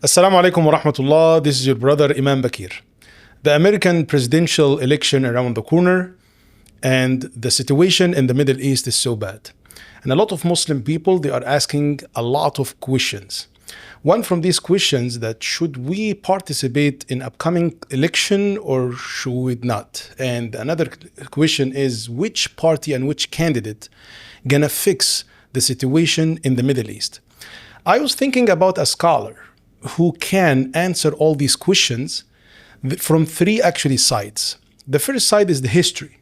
Assalamu alaikum wa rahmatullah. This is your brother Imam Bakir. The American presidential election around the corner, and the situation in the Middle East is so bad. And a lot of Muslim people, they are asking a lot of questions. One from these questions that should we participate in upcoming election or should we not? And another question is which party and which candidate gonna fix the situation in the Middle East? I was thinking about a scholar who can answer all these questions from three actually sides. The first side is the history.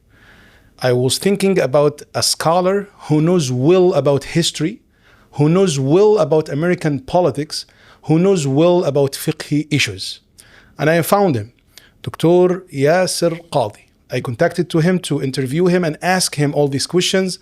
I was thinking about a scholar who knows well about history, who knows well about American politics, who knows well about fiqh issues. And I found him, Dr. Yasir Qadhi. I contacted to him to interview him and ask him all these questions,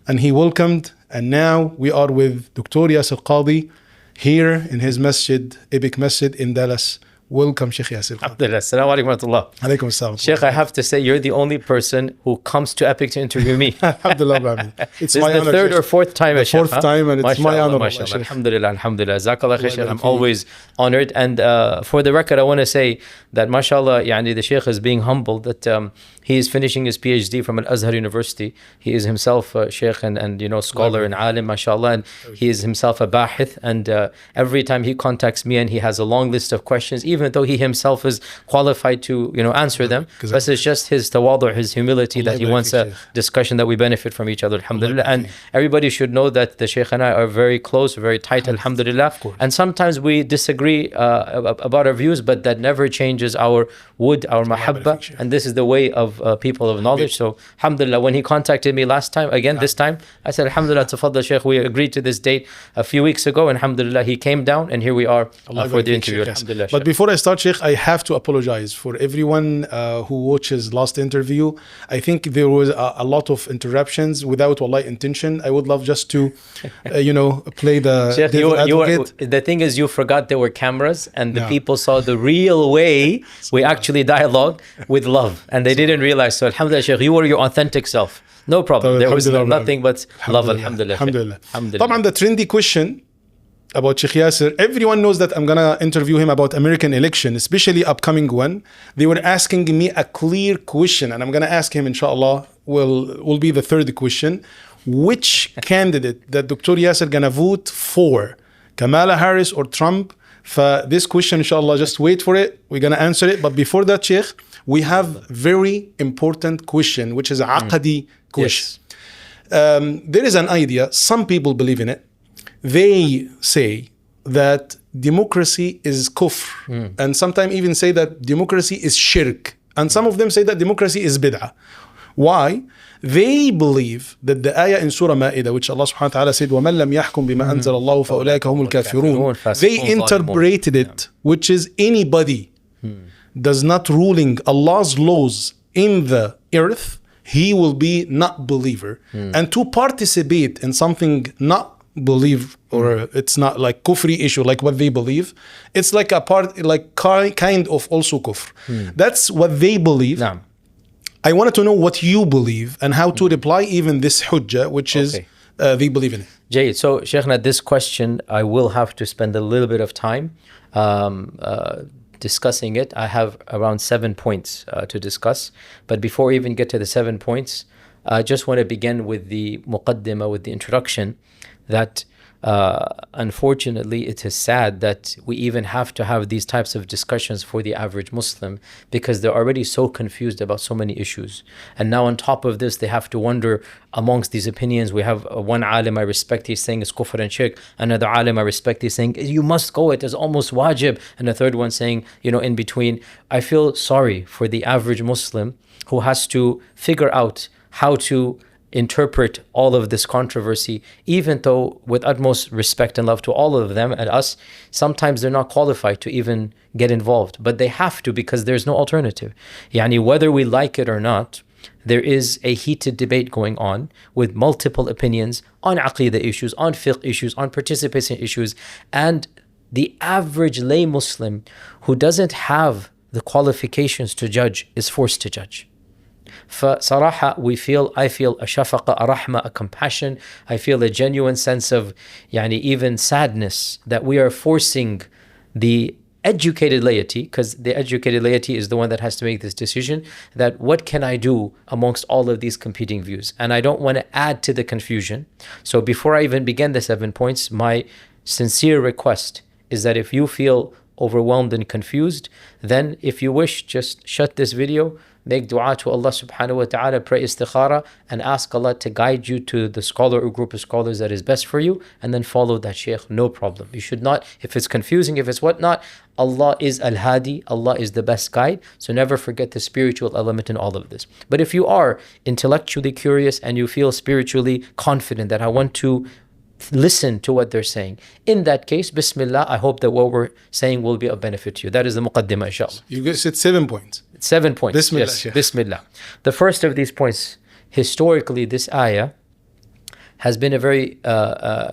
and he welcomed. And now we are with Dr. Yasir Qadhi here in his Masjid, Epic Masjid in Dallas. Welcome, Shaykh Yasir. Alhamdulillah. Assalamu alaikum wa rahmatullah. Alaikum assalam. Shaykh, I have to say, you're the only person who comes to Epic to interview me. Alhamdulillah. It's This is the third or fourth time, the fourth time, and it's my honor. MashaAllah. Alhamdulillah, alhamdulillah. Jazakallah khair, Shaykh. I'm always honored. And for the record, I want to say that, mashallah, the Shaykh is being humbled that he is finishing his PhD from Al-Azhar University. He is himself a Shaykh and scholar and alim, mashallah. And he is himself a bahith. And every time he contacts me and he has a long list of questions, even though he himself is qualified to answer them, but it's just his tawadu', his humility, that he wants a discussion that we benefit from each other, alhamdulillah. And everybody should know that the Shaykh and I are very close, very tight, alhamdulillah. And sometimes we disagree about our views, but that never changes our wood, our mahabba, and this is the way of people of knowledge. So alhamdulillah, when he contacted me this time, I said alhamdulillah, tafaddal Shaykh, we agreed to this date a few weeks ago, and alhamdulillah, he came down and here we are for the interview, alhamdulillah. But before I start, Shaykh, I have to apologize for everyone who watches last interview. I think there was a lot of interruptions without wallahi intention. I would love just to play the Shaykh, devil advocate. the thing is, you forgot there were cameras and the people saw the real way we actually dialogue with love, and they didn't realize. So alhamdulillah, Shaykh, you were your authentic self. No problem. There was nothing but love, alhamdulillah. Alhamdulillah. طبعا the trendy question about Shaykh Yasir, everyone knows that I'm gonna interview him about American election, especially upcoming one. They were asking me a clear question, and I'm gonna ask him, inshallah, will be the third question. Which candidate that Dr. Yasir gonna vote for, Kamala Harris or Trump? For this question, inshallah, just wait for it. We're gonna answer it. But before that, Shaykh, we have very important question, which is a aqadi question. Yes. There is an idea, some people believe in it. They say that democracy is kufr, and sometimes even say that democracy is shirk, and some of them say that democracy is bid'ah. Why? They believe that the ayah in Surah Ma'idah, which Allah subhanahu wa ta'ala said, وَمَنْ لَمْ يَحْكُمْ بِمَا أَنزَلَ اللَّهُ فَأُولَٰئِكَ هُمُ الْكَافِرُونَ, they interpreted it, which is anybody does not ruling Allah's laws in the earth, he will be not believer. And to participate in something not believe, or it's not like kufri issue like what they believe, it's like a part, like kind of also kufr. That's what they believe. I wanted to know what you believe and how to reply even this hujjah, which is they believe in it. Jay, so Shaykhna, this question I will have to spend a little bit of time discussing it. I have around 7 points to discuss, but before we even get to the 7 points, I just want to begin with the muqaddimah, with the introduction, that unfortunately it is sad that we even have to have these types of discussions for the average Muslim, because they're already so confused about so many issues. And now on top of this, they have to wonder amongst these opinions. We have one alim I respect, he's saying it's kufr and shirk. Another alim I respect, he's saying you must go, it is almost wajib. And a third one saying, in between. I feel sorry for the average Muslim who has to figure out how to interpret all of this controversy, even though with utmost respect and love to all of them and us, sometimes they're not qualified to even get involved, but they have to, because there's no alternative. Whether we like it or not, there is a heated debate going on with multiple opinions on aqidah issues, on fiqh issues, on participation issues, and the average lay Muslim who doesn't have the qualifications to judge is forced to judge. فصراحة I feel a shafaqa, a rahma, a compassion. I feel a genuine sense of even sadness that we are forcing the educated laity, because the educated laity is the one that has to make this decision, that what can I do amongst all of these competing views? And I don't want to add to the confusion. So before I even begin the 7 points, my sincere request is that if you feel overwhelmed and confused, then if you wish, just shut this video, make dua to Allah subhanahu wa ta'ala, pray istikhara, and ask Allah to guide you to the scholar or group of scholars that is best for you, and then follow that shaykh, no problem. You should not, if it's confusing, if it's whatnot, Allah is al-hadi, Allah is the best guide, so never forget the spiritual element in all of this. But if you are intellectually curious and you feel spiritually confident that I want to listen to what they're saying, in that case, Bismillah, I hope that what we're saying will be of benefit to you. That is the muqaddimah, inshallah. You guys said 7 points. 7 points. Bismillah, yes, Shaykh. Bismillah. The first of these points, historically, this ayah has been a very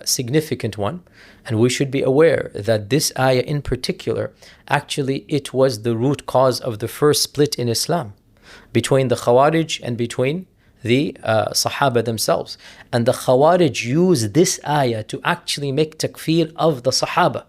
significant one, and we should be aware that this ayah in particular, actually, it was the root cause of the first split in Islam between the Khawarij and between the Sahaba themselves. And the Khawarij used this ayah to actually make takfir of the Sahaba.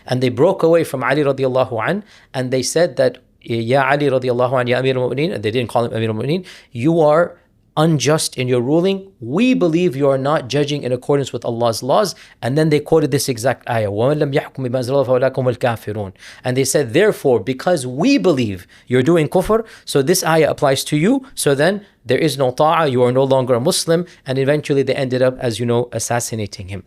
And they broke away from Ali radiallahu an, and they said that, Ya Ali radiallahu an, Ya Amir al-Mu'mineen, and they didn't call him Amir al-Mu'mineen, you are unjust in your ruling. We believe you are not judging in accordance with Allah's laws. And then they quoted this exact ayah, وَمَنْ لَمْ يَحْكُمْ بِمَا أَنزَلَ اللَّهُ فَأُولَٰئِكَ هُمُ الْكَافِرُونَ. And they said, therefore, because we believe you're doing kufr, so this ayah applies to you, so then there is no ta'ah, you are no longer a Muslim, and eventually they ended up, as you know, assassinating him.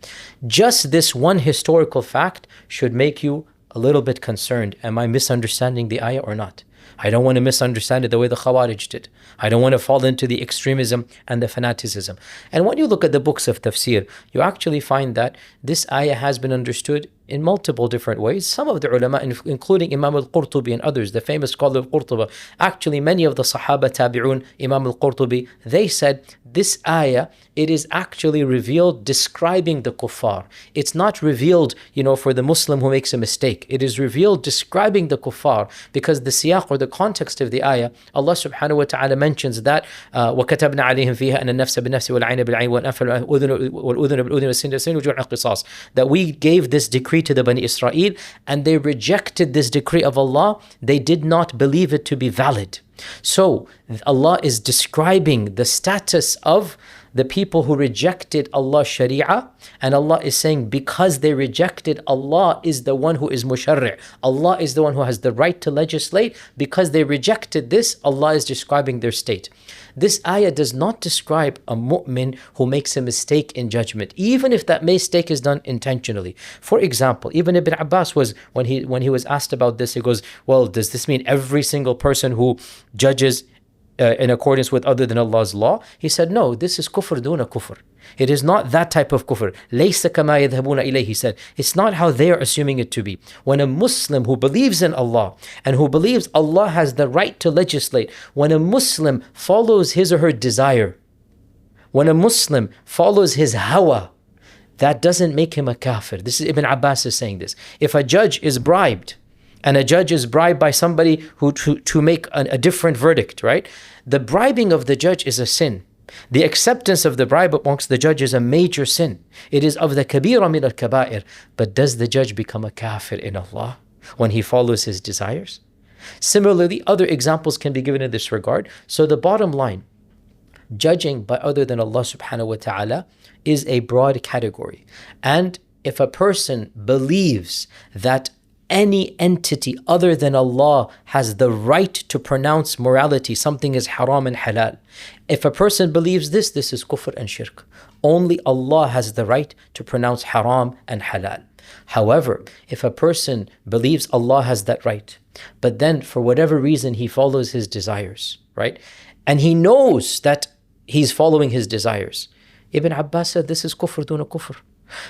Just this one historical fact should make you a little bit concerned. Am I misunderstanding the ayah or not? I don't want to misunderstand it the way the Khawarij did. I don't want to fall into the extremism and the fanaticism. And when you look at the books of tafsir, you actually find that this ayah has been understood in multiple different ways. Some of the ulama, including Imam al-Qurtubi and others, the famous scholar of Qurtuba, actually many of the Sahaba tabi'un, Imam al-Qurtubi, they said this ayah, it is actually revealed describing the kuffar. It's not revealed, for the Muslim who makes a mistake. It is revealed describing the kuffar, because the siyaq or the context of the ayah, Allah subhanahu wa ta'ala mentions that وَكَتَبْنَا عَلَيْهِمْ فِيهَا أَنَّ النَّفْسَ بِالنَّفْسِ وَالْعَيْنَ بِالْعَيْنِ وَالْأَنْفَ وَالْأُذُنَ بِالْأُذُنِ وَالسِّنَّ بِالسِّنِّ وَالْجُرْحَ قِصَاص, that we gave this decree to the Bani Israel, and they rejected this decree of Allah. They did not believe it to be valid. So Allah is describing the status of the people who rejected Allah's Sharia, and Allah is saying because they rejected, Allah is the one who is musharri'. Allah is the one who has the right to legislate. Because they rejected this, Allah is describing their state. This ayah does not describe a mu'min who makes a mistake in judgment, even if that mistake is done intentionally. For example, even Ibn Abbas was, when he was asked about this, he goes, well, does this mean every single person who judges in accordance with other than Allah's law? He said, no, this is kufr duna kufr. It is not that type of kufr. لَيْسَ كَمَا يَذْهَبُونَ إِلَيْهِ, he said. It's not how they are assuming it to be. When a Muslim who believes in Allah and who believes Allah has the right to legislate, when a Muslim follows his or her desire, when a Muslim follows his hawa, that doesn't make him a kafir. This is Ibn Abbas is saying this. If a judge is bribed, and a judge is bribed by somebody who to make a different verdict, right? The bribing of the judge is a sin. The acceptance of the bribe amongst the judge is a major sin. It is of the kabira min al-kaba'ir. But does the judge become a kafir in Allah when he follows his desires? Similarly, other examples can be given in this regard. So the bottom line, judging by other than Allah subhanahu wa ta'ala is a broad category. And if a person believes that any entity other than Allah has the right to pronounce morality, something is haram and halal. If a person believes this is kufr and shirk. Only Allah has the right to pronounce haram and halal. However, if a person believes Allah has that right, but then for whatever reason he follows his desires, right? And he knows that he's following his desires. Ibn Abbas said this is kufr duna kufr.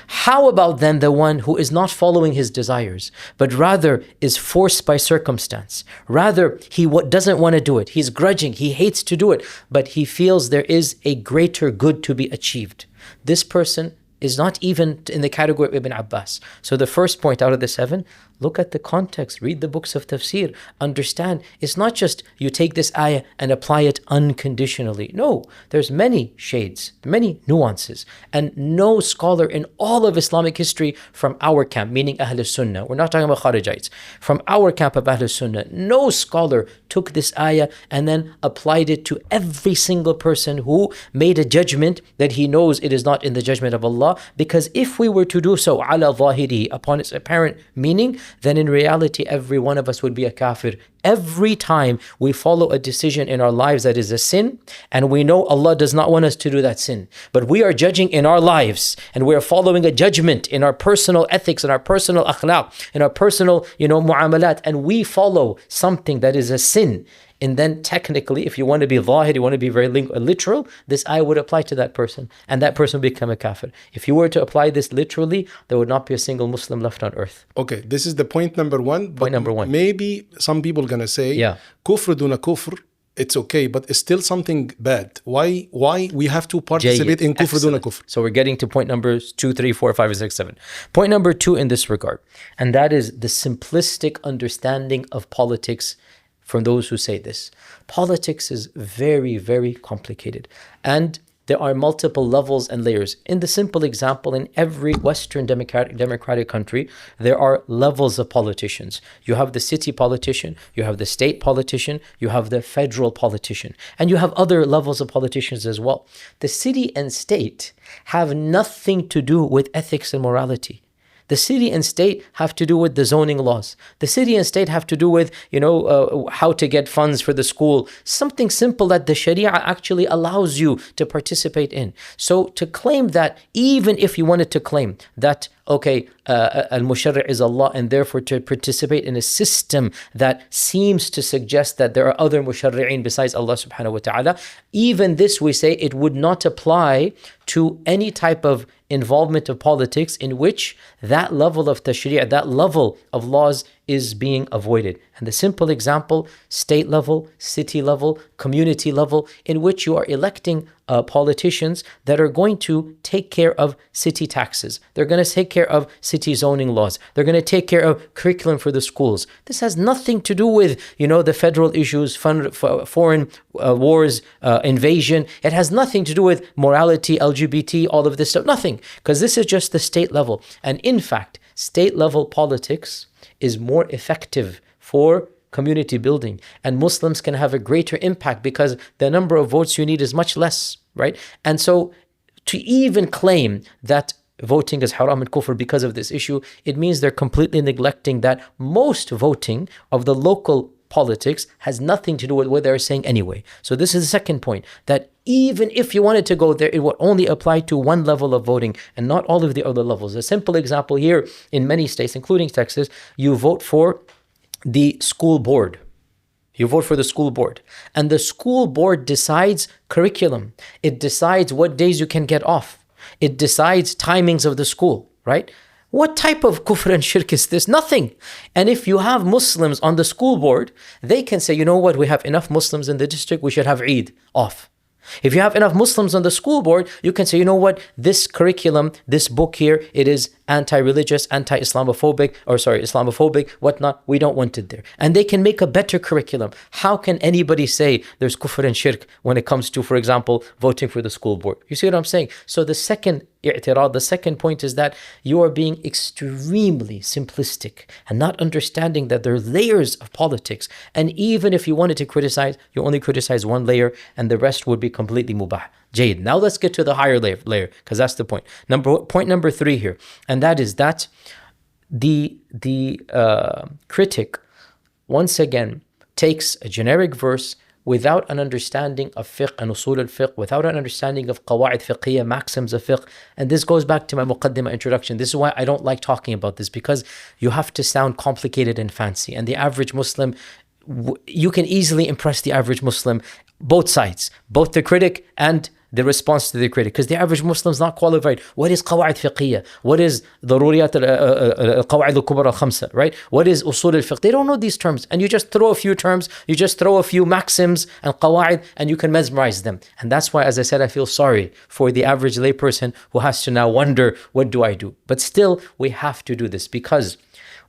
How about then the one who is not following his desires, but rather is forced by circumstance? Rather, he doesn't want to do it. He's grudging. He hates to do it, but he feels there is a greater good to be achieved. This person is not even in the category of Ibn Abbas. So the first point out of the 7, look at the context, read the books of tafsir, understand. It's not just you take this ayah and apply it unconditionally. No, there's many shades, many nuances. And no scholar in all of Islamic history from our camp, meaning Ahl Sunnah, we're not talking about Kharijites, from our camp of Ahl Sunnah, no scholar took this ayah and then applied it to every single person who made a judgment that he knows it is not in the judgment of Allah. Because if we were to do so ala zahiri, upon its apparent meaning, then in reality every one of us would be a kafir. Every time we follow a decision in our lives that is a sin, and we know Allah does not want us to do that sin, but we are judging in our lives, and we are following a judgment in our personal ethics, in our personal akhlaq, in our personal, muamalat, and we follow something that is a sin, and then technically, if you want to be zahir, you want to be very literal, this ayah would apply to that person, and that person would become a kafir. If you were to apply this literally, there would not be a single Muslim left on earth. Okay, this is the point number 1. Point number 1. Maybe some people are going to say, kufr duna kufr, it's okay, but it's still something bad. Why we have to participate in kufr duna kufr? So we're getting to point numbers 2, 3, 4, 5, 6, 7. Point number 2 in this regard, and that is the simplistic understanding of politics from those who say this. Politics is very, very complicated. And there are multiple levels and layers. In the simple example, in every Western democratic country, there are levels of politicians. You have the city politician, you have the state politician, you have the federal politician, and you have other levels of politicians as well. The city and state have nothing to do with ethics and morality. The city and state have to do with the zoning laws. The city and state have to do with, how to get funds for the school. Something simple that the Sharia actually allows you to participate in. So to claim that, even if you wanted to claim that, al-musharri' is Allah, and therefore to participate in a system that seems to suggest that there are other musharri'in besides Allah subhanahu wa ta'ala, even this we say it would not apply to any type of involvement of politics in which that level of tashri', that level of laws is being avoided. And the simple example, state level, city level, community level, in which you are electing politicians that are going to take care of city taxes. They're going to take care of city zoning laws. They're going to take care of curriculum for the schools. This has nothing to do with, the federal issues, foreign wars, invasion. It has nothing to do with morality, LGBT, all of this stuff. Nothing. Because this is just the state level. And in fact, state level politics is more effective for community building, and Muslims can have a greater impact because the number of votes you need is much less, right? And so to even claim that voting is haram and kufr because of this issue, it means they're completely neglecting that most voting of the local politics has nothing to do with what they're saying anyway. So this is the second point, that even if you wanted to go there, it would only apply to one level of voting and not all of the other levels. A simple example here, in many states, including Texas, you vote for the school board. You vote for the school board. And the school board decides curriculum. It decides what days you can get off. It decides timings of the school, right? What type of kufr and shirk is this? Nothing. And if you have Muslims on the school board, they can say, you know what, we have enough Muslims in the district, we should have Eid off. If you have enough Muslims on the school board, you can say, you know what, this curriculum, this book here, it is anti-religious, Islamophobic, whatnot. We don't want it there. And they can make a better curriculum. How can anybody say there's kufr and shirk when it comes to, for example, voting for the school board? You see what I'm saying? So the second point is that you are being extremely simplistic and not understanding that there are layers of politics. And even if you wanted to criticize, you only criticize one layer and the rest would be completely mubah. Jade. Now let's get to the higher layer, because that's the point. Point number 3 here, and that is that the critic once again takes a generic verse without an understanding of fiqh and usul al-fiqh, without an understanding of qawa'id fiqhiyya, maxims of fiqh. And this goes back to my muqaddimah introduction. This is why I don't like talking about this, because you have to sound complicated and fancy. And the average Muslim, you can easily impress the average Muslim, both sides, both the critic and the response to the critic, because the average Muslim is not qualified. What is qawa'id fiqhiyya? What is daruriyat al-qawa'id al-kubra al-khamsa, right? What is usul al-fiqh? They don't know these terms. And you just throw a few terms, you just throw a few maxims and qawa'id, and you can mesmerize them. And that's why, as I said, I feel sorry for the average layperson who has to now wonder, what do I do? But still, we have to do this, because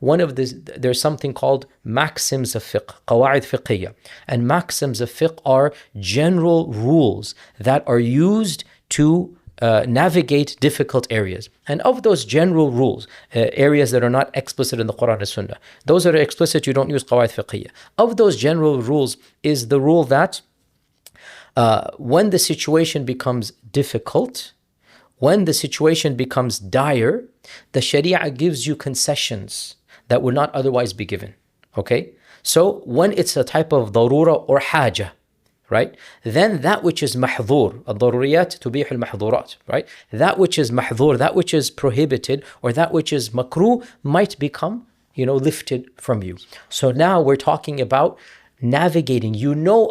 there's something called maxims of fiqh, qawa'id fiqhiyya. And maxims of fiqh are general rules that are used to navigate difficult areas. And of those general rules, areas that are not explicit in the Quran and Sunnah, those that are explicit, you don't use qawa'id fiqhiyya. Of those general rules is the rule that when the situation becomes difficult, when the situation becomes dire, the Sharia gives you concessions that would not otherwise be given. Okay? So when it's a type of darura or haja, right? Then that which is mahdhur, al-daruriyat tubih al-mahdhurat, right? That which is mahdhur, that which is prohibited, or that which is makruh might become, lifted from you. So now we're talking about navigating.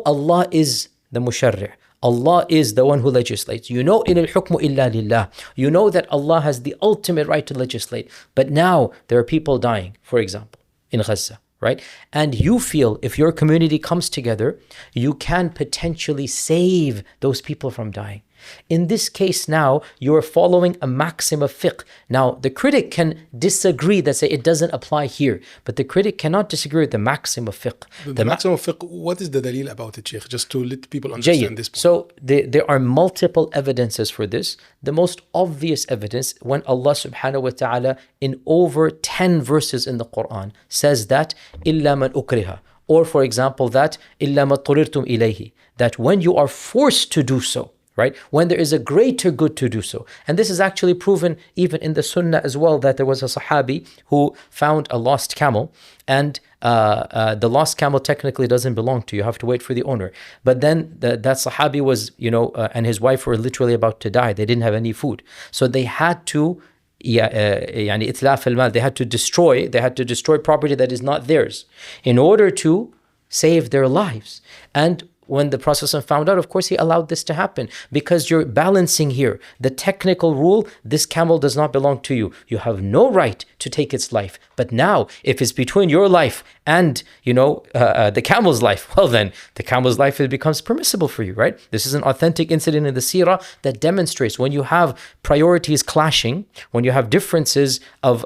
Allah is the musharri'. Allah is the one who legislates. In al-hukmu illa lillah. You know that Allah has the ultimate right to legislate. But now there are people dying, for example, in Gaza, right? And you feel if your community comes together, you can potentially save those people from dying. In this case now, you are following a maxim of fiqh. Now, the critic can disagree, that say it doesn't apply here, but the critic cannot disagree with the maxim of fiqh. The maxim of fiqh, what is the dalil about it, Shaykh? Just to let people understand this point. So there are multiple evidences for this. The most obvious evidence, when Allah subhanahu wa ta'ala in over 10 verses in the Quran says that إِلَّا مَنْ أُكْرِهَ, or for example that إِلَّا مَا اضْطُرِرْتُمْ إِلَيْهِ, that when you are forced to do so, right? When there is a greater good to do so. And this is actually proven even in the Sunnah as well, that there was a Sahabi who found a lost camel, and the lost camel technically doesn't belong to you. You have to wait for the owner. But then that Sahabi was, and his wife were literally about to die. They didn't have any food. So they had to they had to destroy property that is not theirs in order to save their lives. And when the Prophet found out, of course, he allowed this to happen, because you're balancing here. The technical rule, this camel does not belong to you. You have no right to take its life. But now, if it's between your life and, the camel's life, well then, the camel's life, it becomes permissible for you, right? This is an authentic incident in the seerah that demonstrates when you have priorities clashing, when you have differences of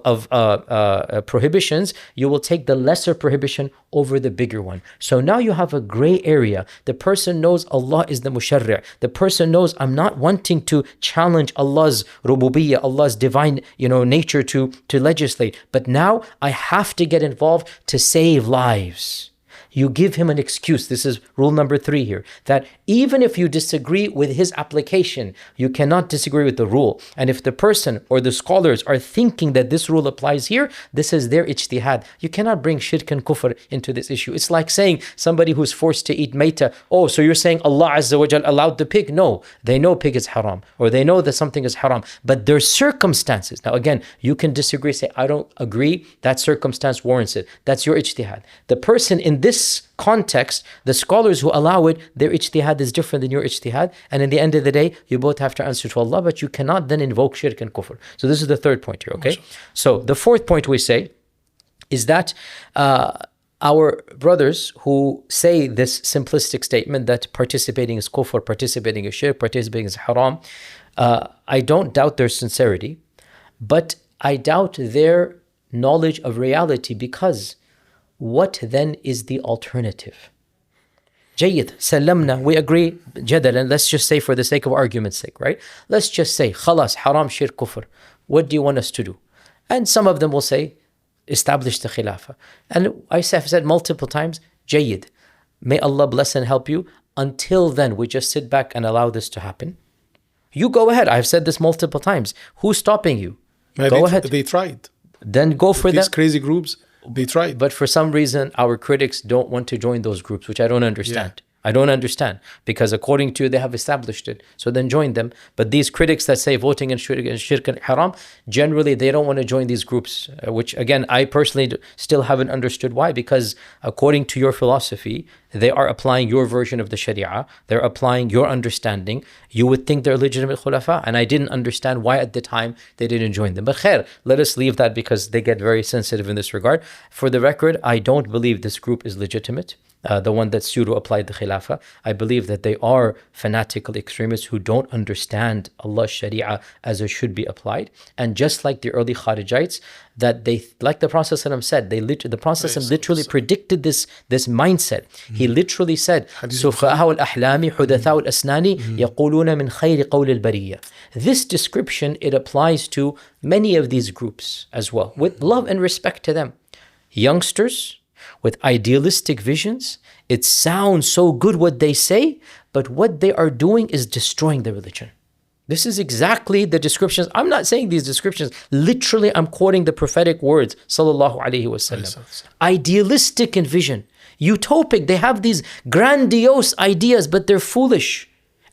prohibitions, you will take the lesser prohibition over the bigger one. So now you have a gray area. The person knows Allah is the musharri'. The person knows I'm not wanting to challenge Allah's rububiyyah, Allah's divine, nature to legislate. But now I have to get involved to save lives. You give him an excuse. This is rule number 3 here, that even if you disagree with his application, you cannot disagree with the rule. And if the person or the scholars are thinking that this rule applies here, this is their ijtihad. You cannot bring shirk and kufr into this issue. It's like saying somebody who's forced to eat maita, oh, so you're saying Allah Azza wa Jal allowed the pig? No, they know pig is haram, or they know that something is haram, but there's circumstances. Now again, you can disagree, say, I don't agree, that circumstance warrants it. That's your ijtihad. The person in this context, the scholars who allow it, their ijtihad is different than your ijtihad, and in the end of the day, you both have to answer to Allah, but you cannot then invoke shirk and kufr. So this is the third point here, okay? So the fourth point we say is that our brothers who say this simplistic statement that participating is kufr, participating is shirk, participating is haram, I don't doubt their sincerity, but I doubt their knowledge of reality, because what then is the alternative? Jayyid, salamna, we agree, jadalan, let's just say for the sake of argument's sake, right? Let's just say, khalas, haram, shirk, kufr. What do you want us to do? And some of them will say, establish the khilafah. And I have said multiple times, Jayyid, may Allah bless and help you. Until then, we just sit back and allow this to happen. You go ahead. I've said this multiple times. Who's stopping you? Go ahead. They tried. Then go for these that. Crazy groups. They tried. But for some reason, our critics don't want to join those groups, which I don't understand. I don't understand, because according to you, they have established it. So then join them. But these critics that say voting in shirk and haram, generally they don't want to join these groups, which again, I personally still haven't understood why, because according to your philosophy, they are applying your version of the Sharia. They're applying your understanding. You would think they're legitimate khulafa, and I didn't understand why at the time they didn't join them. But khair, let us leave that because they get very sensitive in this regard. For the record, I don't believe this group is legitimate. The one that pseudo applied the Khilafah. I believe that they are fanatical extremists who don't understand Allah's Sharia as it should be applied. And just like the early Kharijites, that they, like the Prophet ﷺ said, the Prophet ﷺ literally predicted this mindset. He literally said, سُفَهَاءُ الْأَحْلَامِ حُدَثَاءُ الْأَسْنَانِ يَقُولُونَ مِنْ خَيْرِ قَوْلِ الْبَرِيَّةِ. This description, it applies to many of these groups as well, with love and respect to them. Youngsters with idealistic visions, it sounds so good what they say, but what they are doing is destroying the religion. This is exactly the descriptions. I'm not saying these descriptions. Literally, I'm quoting the prophetic words, sallallahu alaihi wasallam. Idealistic in vision, utopic. They have these grandiose ideas, but they're foolish.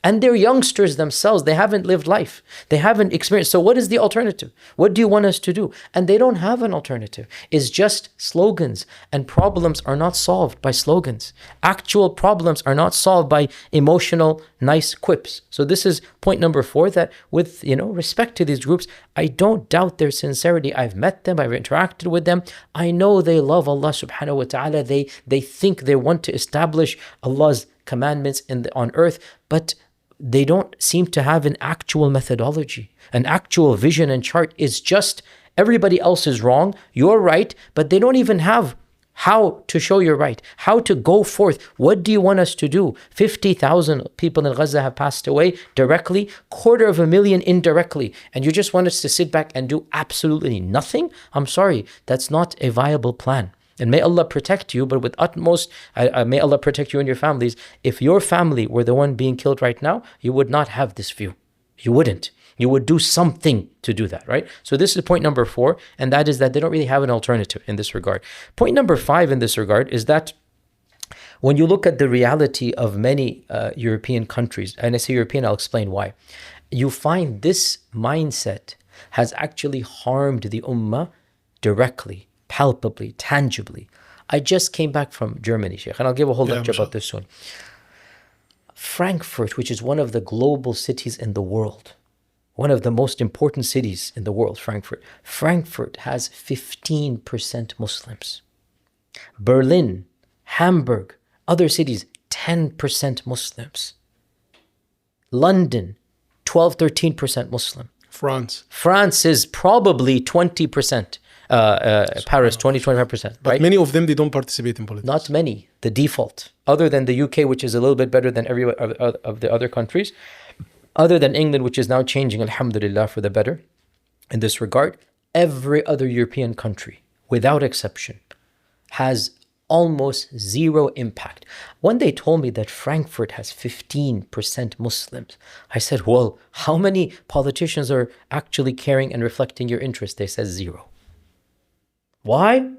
And they're youngsters themselves. They haven't lived life. They haven't experienced. So what is the alternative? What do you want us to do? And they don't have an alternative. It's just slogans. And problems are not solved by slogans. Actual problems are not solved by emotional, nice quips. So this is point number 4, that with respect to these groups, I don't doubt their sincerity. I've met them. I've interacted with them. I know they love Allah subhanahu wa ta'ala. They think they want to establish Allah's commandments on earth, but they don't seem to have an actual methodology, an actual vision and chart. Is just everybody else is wrong, you're right, but they don't even have how to show you're right, how to go forth. What do you want us to do? 50,000 people in Gaza have passed away directly, 250,000 indirectly, and you just want us to sit back and do absolutely nothing? I'm sorry, that's not a viable plan. And may Allah protect you, but with utmost, may Allah protect you and your families. If your family were the one being killed right now, you would not have this view. You wouldn't. You would do something to do that, right? So this is point number 4, and that is that they don't really have an alternative in this regard. Point number 5 in this regard is that when you look at the reality of many European countries, and I say European, I'll explain why, you find this mindset has actually harmed the ummah directly, palpably, tangibly. I just came back from Germany, Shaykh, and I'll give a whole lecture about this soon. Frankfurt, which is one of the global cities in the world, one of the most important cities in the world, Frankfurt has 15% Muslims. Berlin, Hamburg, other cities, 10% Muslims. London, 12-13% Muslim. France is probably 20%. Paris, 20-25%. But many of them, they don't participate in politics. Not many, the default. Other than the UK, which is a little bit better than every of the other countries. Other than England, which is now changing, alhamdulillah, for the better. In this regard, every other European country, without exception, has almost zero impact. When they told me that Frankfurt has 15% Muslims, I said, well, how many politicians are actually caring and reflecting your interest? They said 0. Why?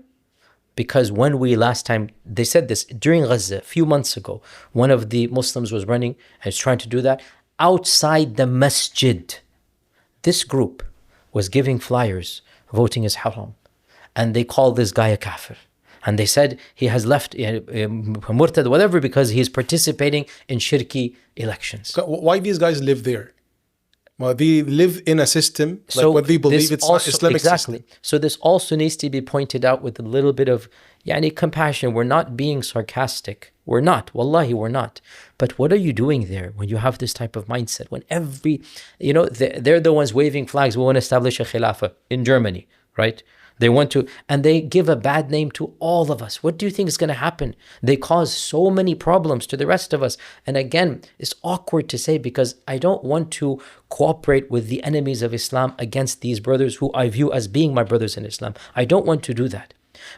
Because when we last time, they said this during Gaza, a few months ago, one of the Muslims was running and was trying to do that outside the Masjid. This group was giving flyers, voting is haram. And they called this guy a kafir. And they said he has left murtad, whatever, because he's participating in shirky elections. So why these guys live there? Well, they live in a system, like what they believe it's also, Islamic system. So this also needs to be pointed out with a little bit of compassion. We're not being sarcastic. We're not. Wallahi, we're not. But what are you doing there when you have this type of mindset? When they're the ones waving flags. We want to establish a khilafah in Germany, right? They want to, and they give a bad name to all of us. What do you think is going to happen? They cause so many problems to the rest of us. And again, it's awkward to say because I don't want to cooperate with the enemies of Islam against these brothers who I view as being my brothers in Islam. I don't want to do that.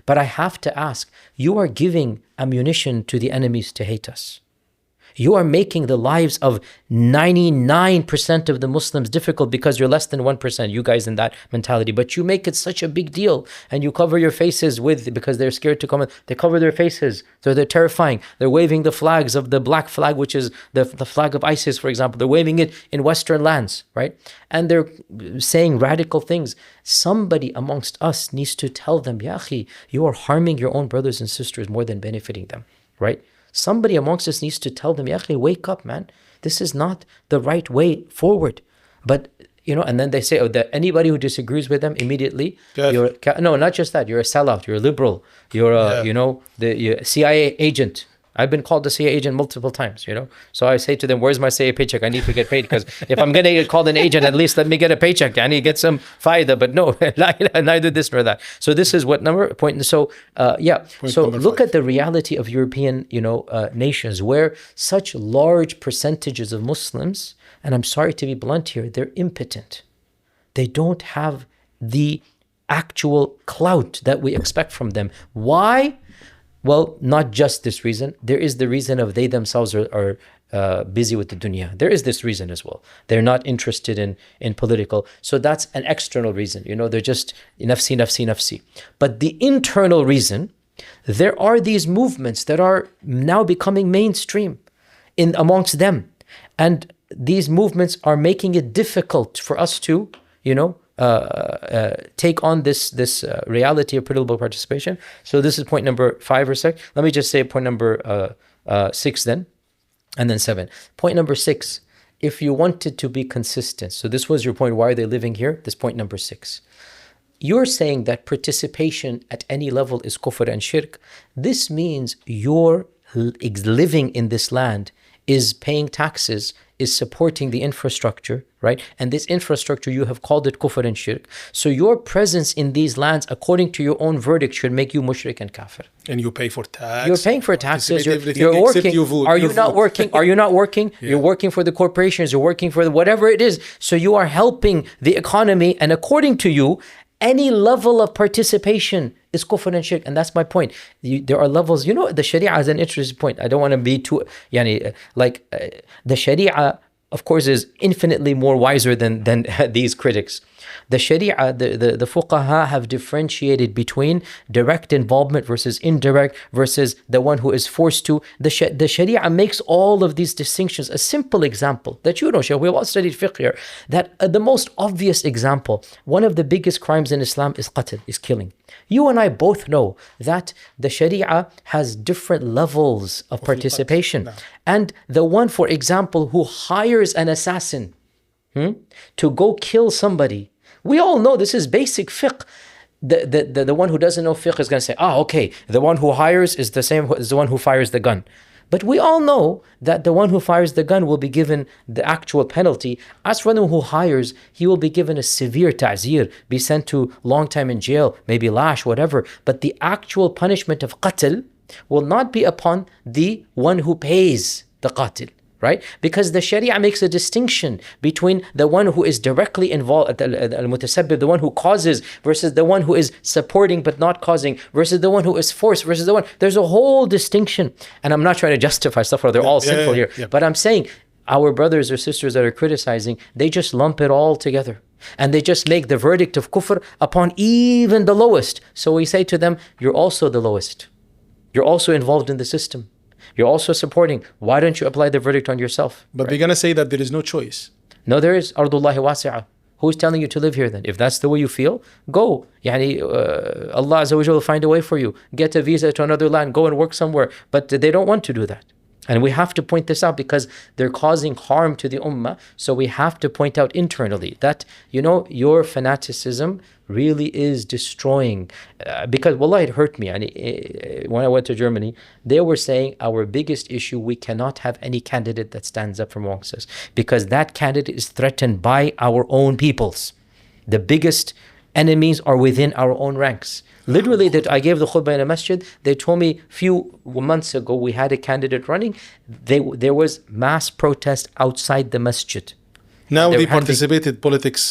But I have to ask, you are giving ammunition to the enemies to hate us. You are making the lives of 99% of the Muslims difficult because you're less than 1%, you guys in that mentality. But you make it such a big deal and you cover your faces because they're scared to come in. They cover their faces. So they're terrifying. They're waving the flags of the black flag, which is the flag of ISIS, for example. They're waving it in Western lands, right? And they're saying radical things. Somebody amongst us needs to tell them, Ya akhi, you are harming your own brothers and sisters more than benefiting them, right? Somebody amongst us needs to tell them, Ya akhi, wake up, man. This is not the right way forward. But, and then they say, that anybody who disagrees with them immediately, no, not just that, you're a sellout, you're a liberal, you're a CIA agent. I've been called a CIA agent multiple times, So I say to them, where's my CIA paycheck? I need to get paid because if I'm going to get called an agent, at least let me get a paycheck. I need to get some faida, but no, neither this nor that. So this is what point. So, so look at the reality of European, nations where such large percentages of Muslims, and I'm sorry to be blunt here, they're impotent. They don't have the actual clout that we expect from them. Why? Well, not just this reason. There is the reason of they themselves are busy with the dunya. There is this reason as well. They're not interested in political. So that's an external reason. They're just nafsi, nafsi, nafsi. But the internal reason, there are these movements that are now becoming mainstream amongst them. And these movements are making it difficult for us to, take on this reality of political participation. So this is point number 5 or 6. Let me just say point number 6 then, and then 7. Point number 6, if you wanted to be consistent, so this was your point, why are they living here? This point number 6. You're saying that participation at any level is kufr and shirk. This means you're living in this land, is paying taxes, is supporting the infrastructure, right? And this infrastructure, you have called it kufr and shirk. So your presence in these lands, according to your own verdict, should make you mushrik and kafir. And you pay for tax. You're paying for taxes. You're working. Are you not working? Are you not working? Yeah. You're working for the corporations. You're working for whatever it is. So you are helping the economy. And according to you, any level of participation is kufr and shirk. And that's my point. There are levels, the sharia is an interesting point. I don't want to be too, the sharia, of course, is infinitely more wiser than these critics. The sharia, the fuqaha have differentiated between direct involvement versus indirect versus the one who is forced to. The sharia makes all of these distinctions. A simple example that you know, Shaykh, we've all studied fiqh here, that the most obvious example, one of the biggest crimes in Islam is qatl, is killing. You and I both know that the sharia has different levels of participation. And the one, for example, who hires an assassin to go kill somebody, we all know this is basic fiqh. The one who doesn't know fiqh is going to say, okay, the one who hires is the same as the one who fires the gun. But we all know that the one who fires the gun will be given the actual penalty. As for the one who hires, he will be given a severe ta'zir, be sent to long time in jail, maybe lash, whatever. But the actual punishment of qatl will not be upon the one who pays the qatil. Right? Because the sharia makes a distinction between the one who is directly involved, al-mutasabbib, the one who causes, versus the one who is supporting but not causing, versus the one who is forced, versus the one. There's a whole distinction. And I'm not trying to justify stuff, they're all sinful here. Yeah. But I'm saying our brothers or sisters that are criticizing, they just lump it all together. And they just make the verdict of kufr upon even the lowest. So we say to them, you're also the lowest. You're also involved in the system. You're also supporting. Why don't you apply the verdict on yourself? But they're going to say that there is no choice. No, there is. Ardullahi wasi'ah. Who's telling you to live here then? If that's the way you feel, go. Allah Azza wa Jalla will find a way for you. Get a visa to another land. Go and work somewhere. But they don't want to do that. And we have to point this out because they're causing harm to the ummah. So we have to point out internally that, your fanaticism really is destroying. Because, wallah, it hurt me. When I went to Germany, they were saying our biggest issue, we cannot have any candidate that stands up from amongst us because that candidate is threatened by our own peoples. The biggest enemies are within our own ranks. Literally, that I gave the khutbah in a masjid, they told me a few months ago we had a candidate running. There was mass protest outside the masjid. Now They they were handing- participated politics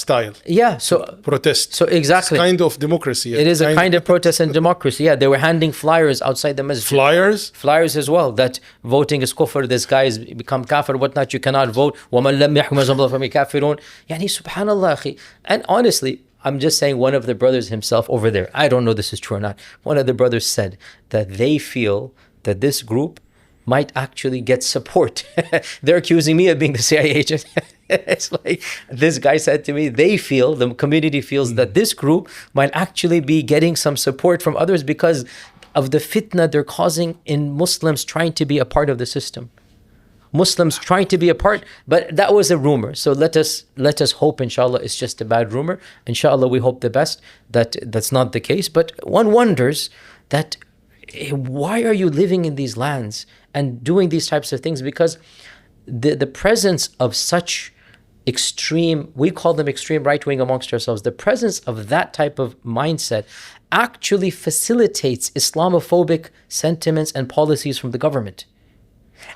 style. Yeah, so Protest. so exactly. It's kind of democracy. It is a kind of protest and democracy. Yeah, they were handing flyers outside the masjid. Flyers. Flyers as well, that voting is kufr, this guy has become kafir, whatnot, you cannot vote. وَمَنْ لَمْ يَحْكُمْ بِمَا أَنزَلَ اللَّهُ فَهُوَ كَافِرٌ. Yani subhanallah, akhi. And honestly, I'm just saying, one of the brothers himself over there, I don't know this is true or not, one of the brothers said that they feel that this group might actually get support. They're accusing me of being the CIA agent. It's like, this guy said to me, they feel, the community feels that this group might actually be getting some support from others because of the fitna they're causing in Muslims trying to be a part of the system. Muslims trying to be a part, but that was a rumor. So let us hope, inshallah, it's just a bad rumor. Inshallah, we hope the best that that's not the case. But one wonders that why are you living in these lands and doing these types of things? Because the presence of such extreme, we call them extreme right wing amongst ourselves, the presence of that type of mindset actually facilitates Islamophobic sentiments and policies from the government.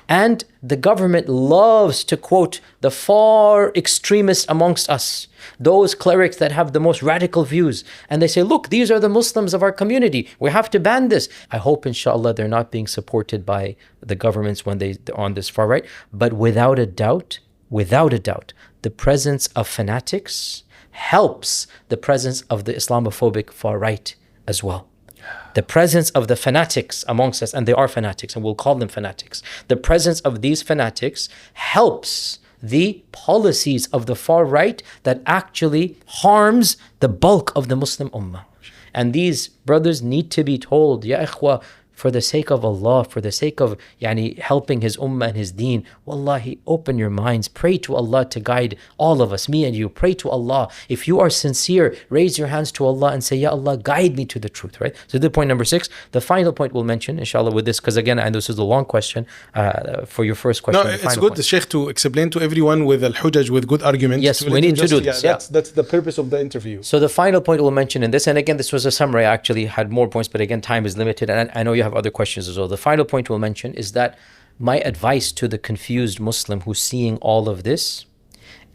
And the government loves to quote the far extremists amongst us, those clerics that have the most radical views. And they say, look, these are the Muslims of our community. We have to ban this. I hope, inshallah, they're not being supported by the governments when they're on this far right. But without a doubt, the presence of fanatics helps the presence of the Islamophobic far right as well. The presence of the fanatics amongst us, and they are fanatics, and we'll call them fanatics. The presence of these fanatics helps the policies of the far right that actually harms the bulk of the Muslim ummah. And these brothers need to be told, Ya ikhwa, for the sake of Allah, for the sake of helping His ummah and His deen, wallahi, open your minds, pray to Allah to guide all of us, me and you, pray to Allah. If you are sincere, raise your hands to Allah and say, Ya Allah, guide me to the truth, right? So this is point number 6. The final point we'll mention, inshallah, with this, because again, and this is a long question for your first question. No, it's good, the Shaykh, to explain to everyone with al-hujaj, with good arguments. Yes, we need to do this. Yeah, that's the purpose of the interview. So the final point we'll mention in this, and again, this was a summary, I actually had more points, but again, time is limited, and I know you have other questions as well. The final point we'll mention is that my advice to the confused Muslim who's seeing all of this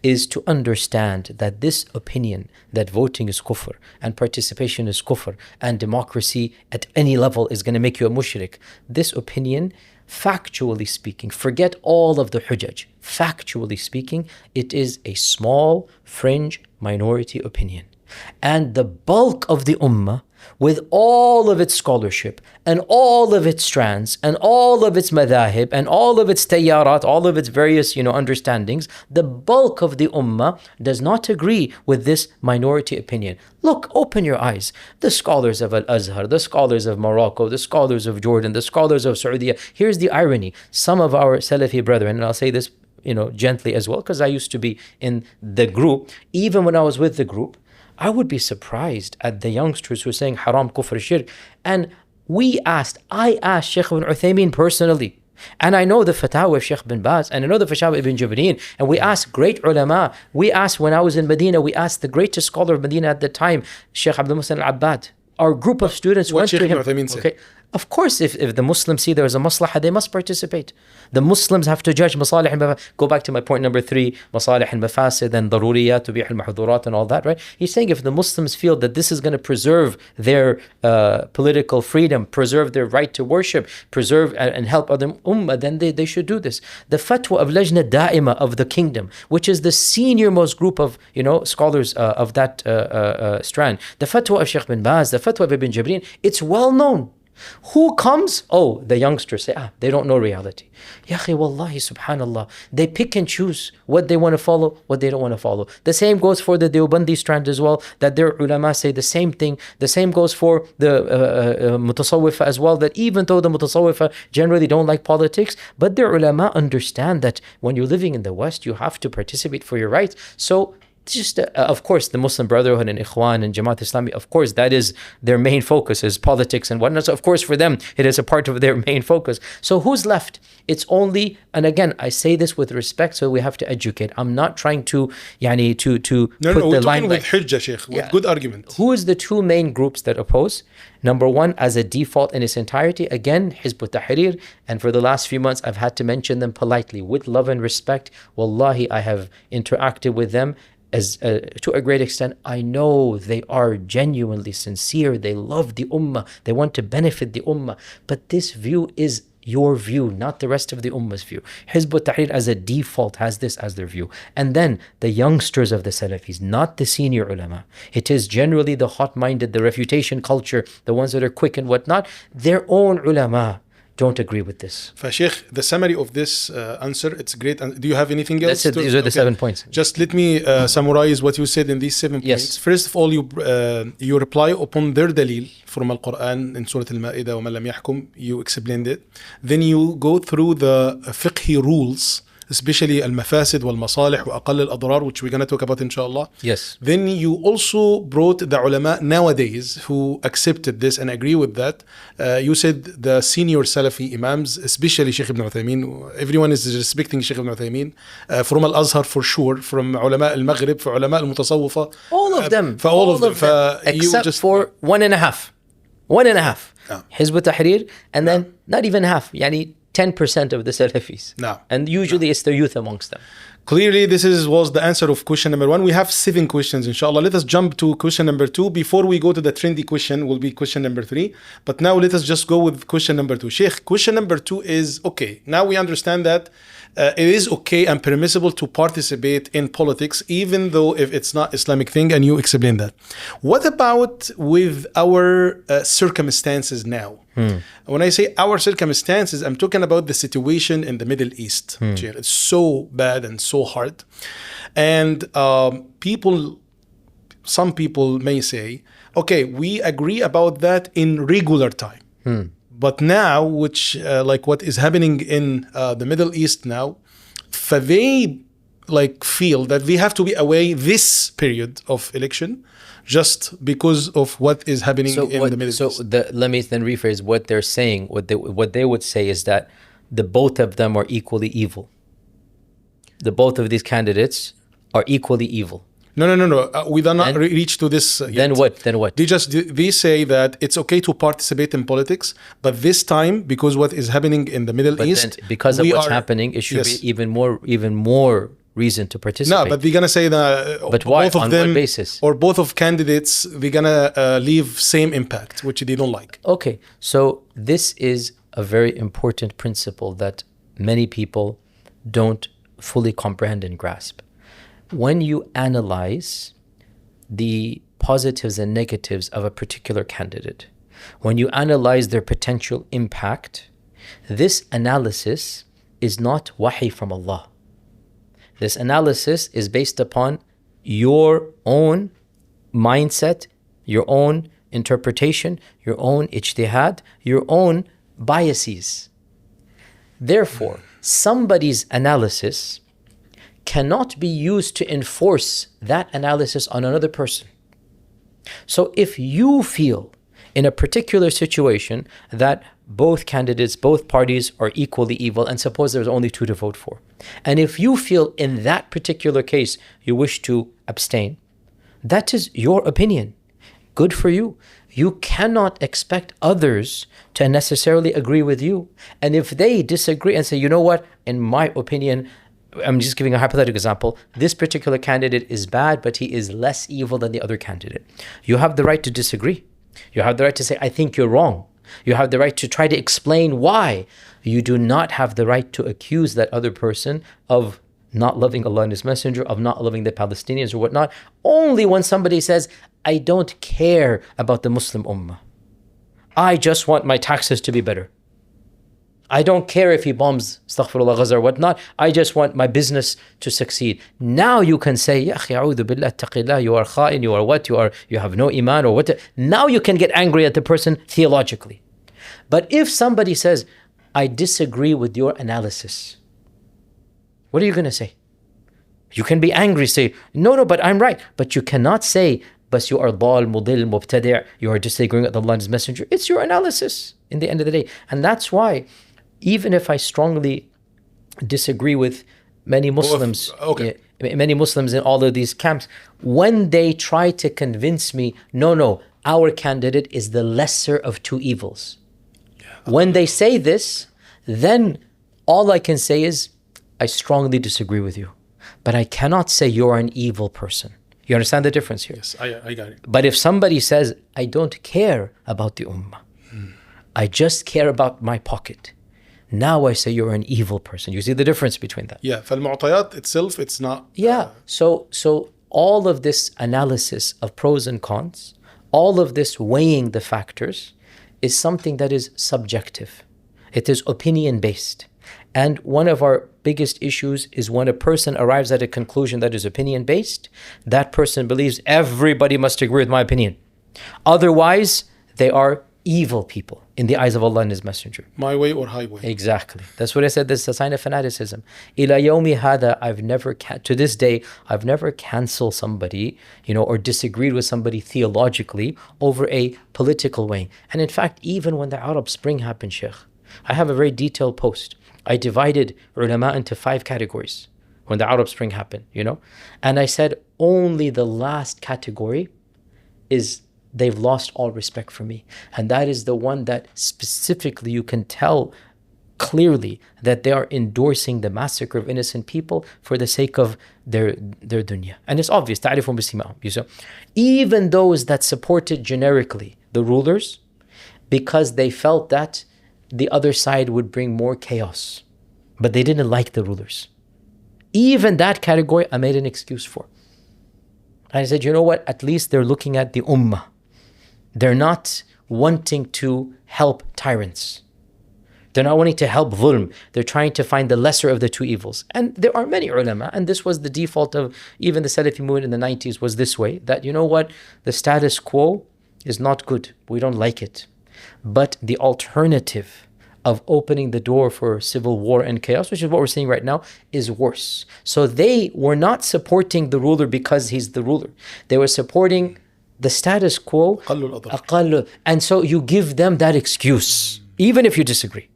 is to understand that this opinion that voting is kufr and participation is kufr and democracy at any level is going to make you a mushrik. This opinion, factually speaking, forget all of the hujaj. Factually speaking, it is a small fringe minority opinion. And the bulk of the ummah, with all of its scholarship and all of its strands and all of its madhahib and all of its tayyarat, all of its various understandings, the bulk of the ummah does not agree with this minority opinion. Look, open your eyes. The scholars of Al-Azhar, the scholars of Morocco, the scholars of Jordan, the scholars of Saudi. Here's the irony. Some of our Salafi brethren, and I'll say this gently as well, because I used to be in the group. Even when I was with the group, I would be surprised at the youngsters who are saying haram, kufr, shirk. And I asked Shaykh ibn Uthaymeen personally, and I know the fatwa of Shaykh bin Baz, and I know the fatwa of Ibn Jabrin, and we asked great ulama. We asked, when I was in Medina, we asked the greatest scholar of Medina at the time, Shaykh Abdul Muhsin al-Abbad. Our group of students went to him. Okay. Of course, if the Muslims see there is a maslahah, they must participate. The Muslims have to judge masalih and mafasid. Go back to my point number 3, masalih and mafasid and daruriyat, tubih al-mahdurat and all that, right? He's saying if the Muslims feel that this is going to preserve their political freedom, preserve their right to worship, preserve and help other ummah, then they should do this. The fatwa of Lajna Da'ima of the kingdom, which is the senior most group of scholars of that strand, the fatwa of Shaykh bin Baz, the fatwa of Ibn Jabrin, it's well known. Who comes? Oh, the youngsters say, they don't know reality. Ya akhi, wallahi, subhanallah. They pick and choose what they want to follow, what they don't want to follow. The same goes for the Deobandi strand as well, that their ulama say the same thing. The same goes for the Mutasawwifa as well, that even though the Mutasawwifa generally don't like politics, but their ulama understand that when you're living in the West, you have to participate for your rights. So just of course the Muslim Brotherhood and Ikhwan and Jamaat Islami, of course that is their main focus, is politics and whatnot. So of course for them it is a part of their main focus. So who's left? It's only, and again I say this with respect, so we have to educate. I'm not trying to to No, put we're the line talking with hujjah, Shaykh, with good argument. Who is the two main groups that oppose? Number one, as a default in its entirety, again, Hizb ut-Tahrir. And for the last few months, I've had to mention them politely, with love and respect. Wallahi, I have interacted with them as to a great extent. I know they are genuinely sincere. They love the ummah. They want to benefit the ummah. But this view is your view, not the rest of the ummah's view. Hizb ut-Tahrir as a default has this as their view. And then the youngsters of the Salafis, not the senior ulama. It is generally the hot-minded, the refutation culture, the ones that are quick and whatnot. Their own ulama don't agree with this. Sheikh, the summary of this answer, it's great. Do you have anything else? That's it. These are the 7 points. Just let me summarize what you said in these 7 points. Yes. First of all, you reply upon their dalil from Al-Quran in Surah Al-Ma'idah, وَمَنْ لَمْ يَحْكُمْ. You explained it. Then you go through the fiqhi rules, especially al-mafasid wal-masalih wa aqall al-adrar, which we're going to talk about inshallah. Yes. Then you also brought the ulama nowadays who accepted this and agree with that. You said the senior Salafi Imams, especially Shaykh Ibn Uthaymeen. Everyone is respecting Shaykh Ibn Uthaymeen. From Al-Azhar for sure, from ulama al-Maghrib, for ulama al-Mutasawwifa. All of them. For all of them. Except for 1.5. 1.5. Hizb ut-Tahrir, and then not even half. Yani 10% of the Salafis. No. And usually it's the youth amongst them. Clearly, this was the answer of question number 1. We have 7 questions, inshallah. Let us jump to question number 2. Before we go to the trendy question, will be question number 3. But now let us just go with question number 2. Sheikh, question number 2 is, okay, now we understand that it is okay and permissible to participate in politics, even though if it's not Islamic thing, and you explain that. What about with our circumstances now? When I say our circumstances, I'm talking about the situation in the Middle East. It's so bad and so hard. And some people may say, okay, we agree about that in regular time. But now, which like what is happening in the Middle East now, they feel that they have to be away this period of election just because of what is happening in the Middle East. So let me then rephrase what they're saying. What they would say is that the both of them are equally evil. The both of these candidates are equally evil. No. We did not reach to this yet. Then what? They say that it's okay to participate in politics, but this time, because what is happening in the Middle East, because of what's happening, it should be even more reason to participate. No, but they're gonna say that. But why? Both of on them, what basis? Or both of candidates, they're gonna leave same impact, which they don't like. Okay, so this is a very important principle that many people don't fully comprehend and grasp. When you analyze the positives and negatives of a particular candidate, when you analyze their potential impact, this analysis is not wahi from Allah. This analysis is based upon your own mindset, your own interpretation, your own ijtihad, your own biases. Therefore, somebody's analysis cannot be used to enforce that analysis on another person. So if you feel in a particular situation that both candidates, both parties are equally evil, and suppose there's only 2 to vote for, and if you feel in that particular case you wish to abstain, that is your opinion. Good for you. You cannot expect others to necessarily agree with you. And if they disagree and say, you know what, in my opinion, I'm just giving a hypothetical example, this particular candidate is bad, but he is less evil than the other candidate. You have the right to disagree. You have the right to say, I think you're wrong. You have the right to try to explain why. You do not have the right to accuse that other person of not loving Allah and His Messenger, of not loving the Palestinians or whatnot, only when somebody says, I don't care about the Muslim Ummah. I just want my taxes to be better. I don't care if he bombs astaghfirullah Gaza or whatnot. I just want my business to succeed. Now you can say, Ya akhi, a'udhu billah, taqillah, you are kha'in, you are what, you have no iman or what. Now you can get angry at the person theologically. But if somebody says, I disagree with your analysis, what are you going to say? You can be angry, say, no, but I'm right. But you cannot say, but you are dal, mudil, mubtadi', you are disagreeing with Allah and His Messenger. It's your analysis in the end of the day. And that's why, even if I strongly disagree with many Muslims, many Muslims in all of these camps, when they try to convince me, no, our candidate is the lesser of two evils. When they say this, then all I can say is, I strongly disagree with you. But I cannot say you're an evil person. You understand the difference here? Yes, I got it. But if somebody says, I don't care about the ummah, I just care about my pocket, now I say you're an evil person. You see the difference between that? Yeah, فالمعطيات itself, it's not... Yeah, so all of this analysis of pros and cons, all of this weighing the factors is something that is subjective. It is opinion-based. And one of our biggest issues is when a person arrives at a conclusion that is opinion-based, that person believes everybody must agree with my opinion. Otherwise, they are evil people in the eyes of Allah and His Messenger. My way or highway. Exactly. That's what I said. This is a sign of fanaticism. Ila yawmi hada, to this day, I've never canceled somebody, or disagreed with somebody theologically over a political way. And in fact, even when the Arab Spring happened, Shaykh, I have a very detailed post. I divided ulama into 5 categories when the Arab Spring happened, And I said only the last category is they've lost all respect for me. And that is the one that specifically you can tell clearly that they are endorsing the massacre of innocent people for the sake of their dunya. And it's obvious, ta'rifun bisimahum. Even those that supported generically the rulers, because they felt that the other side would bring more chaos, but they didn't like the rulers. Even that category I made an excuse for. And I said, you know what? At least they're looking at the ummah. They're not wanting to help tyrants. They're not wanting to help dhulm. They're trying to find the lesser of the two evils. And there are many ulama, and this was the default of even the Salafi movement in the 90s was this way, that you know what? The status quo is not good. We don't like it. But the alternative of opening the door for civil war and chaos, which is what we're seeing right now, is worse. So they were not supporting the ruler because he's the ruler. They were supporting the status quo. And so you give them that excuse, even if you disagree.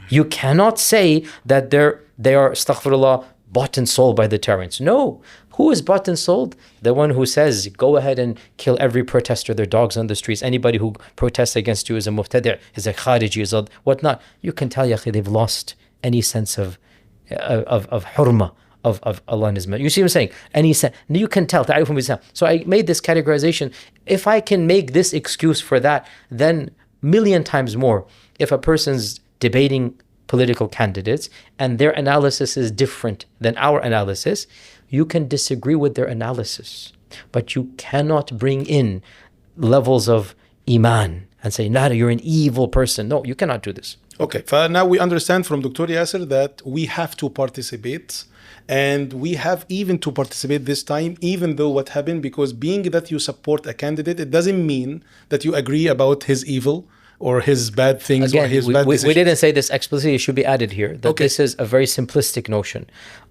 You cannot say that they are, astaghfirullah, bought and sold by the tyrants. No. Who is bought and sold? The one who says, go ahead and kill every protester, their dogs on the streets. Anybody who protests against you is a muftadi', is a khariji, is a whatnot. You can tell, they've lost any sense of hurma, of Allah and His Messenger. You see what I'm saying? You can tell. So I made this categorization. If I can make this excuse for that, then million times more, if a person's debating political candidates and their analysis is different than our analysis, you can disagree with their analysis, but you cannot bring in levels of iman and say, Nada, you're an evil person. No, you cannot do this. Okay, now we understand from Dr. Yasir that we have to participate, and we have even to participate this time, even though what happened, because being that you support a candidate, it doesn't mean that you agree about his evil or his bad things. Again, or his bad decisions. We didn't say this explicitly. It should be added here that This is a very simplistic notion.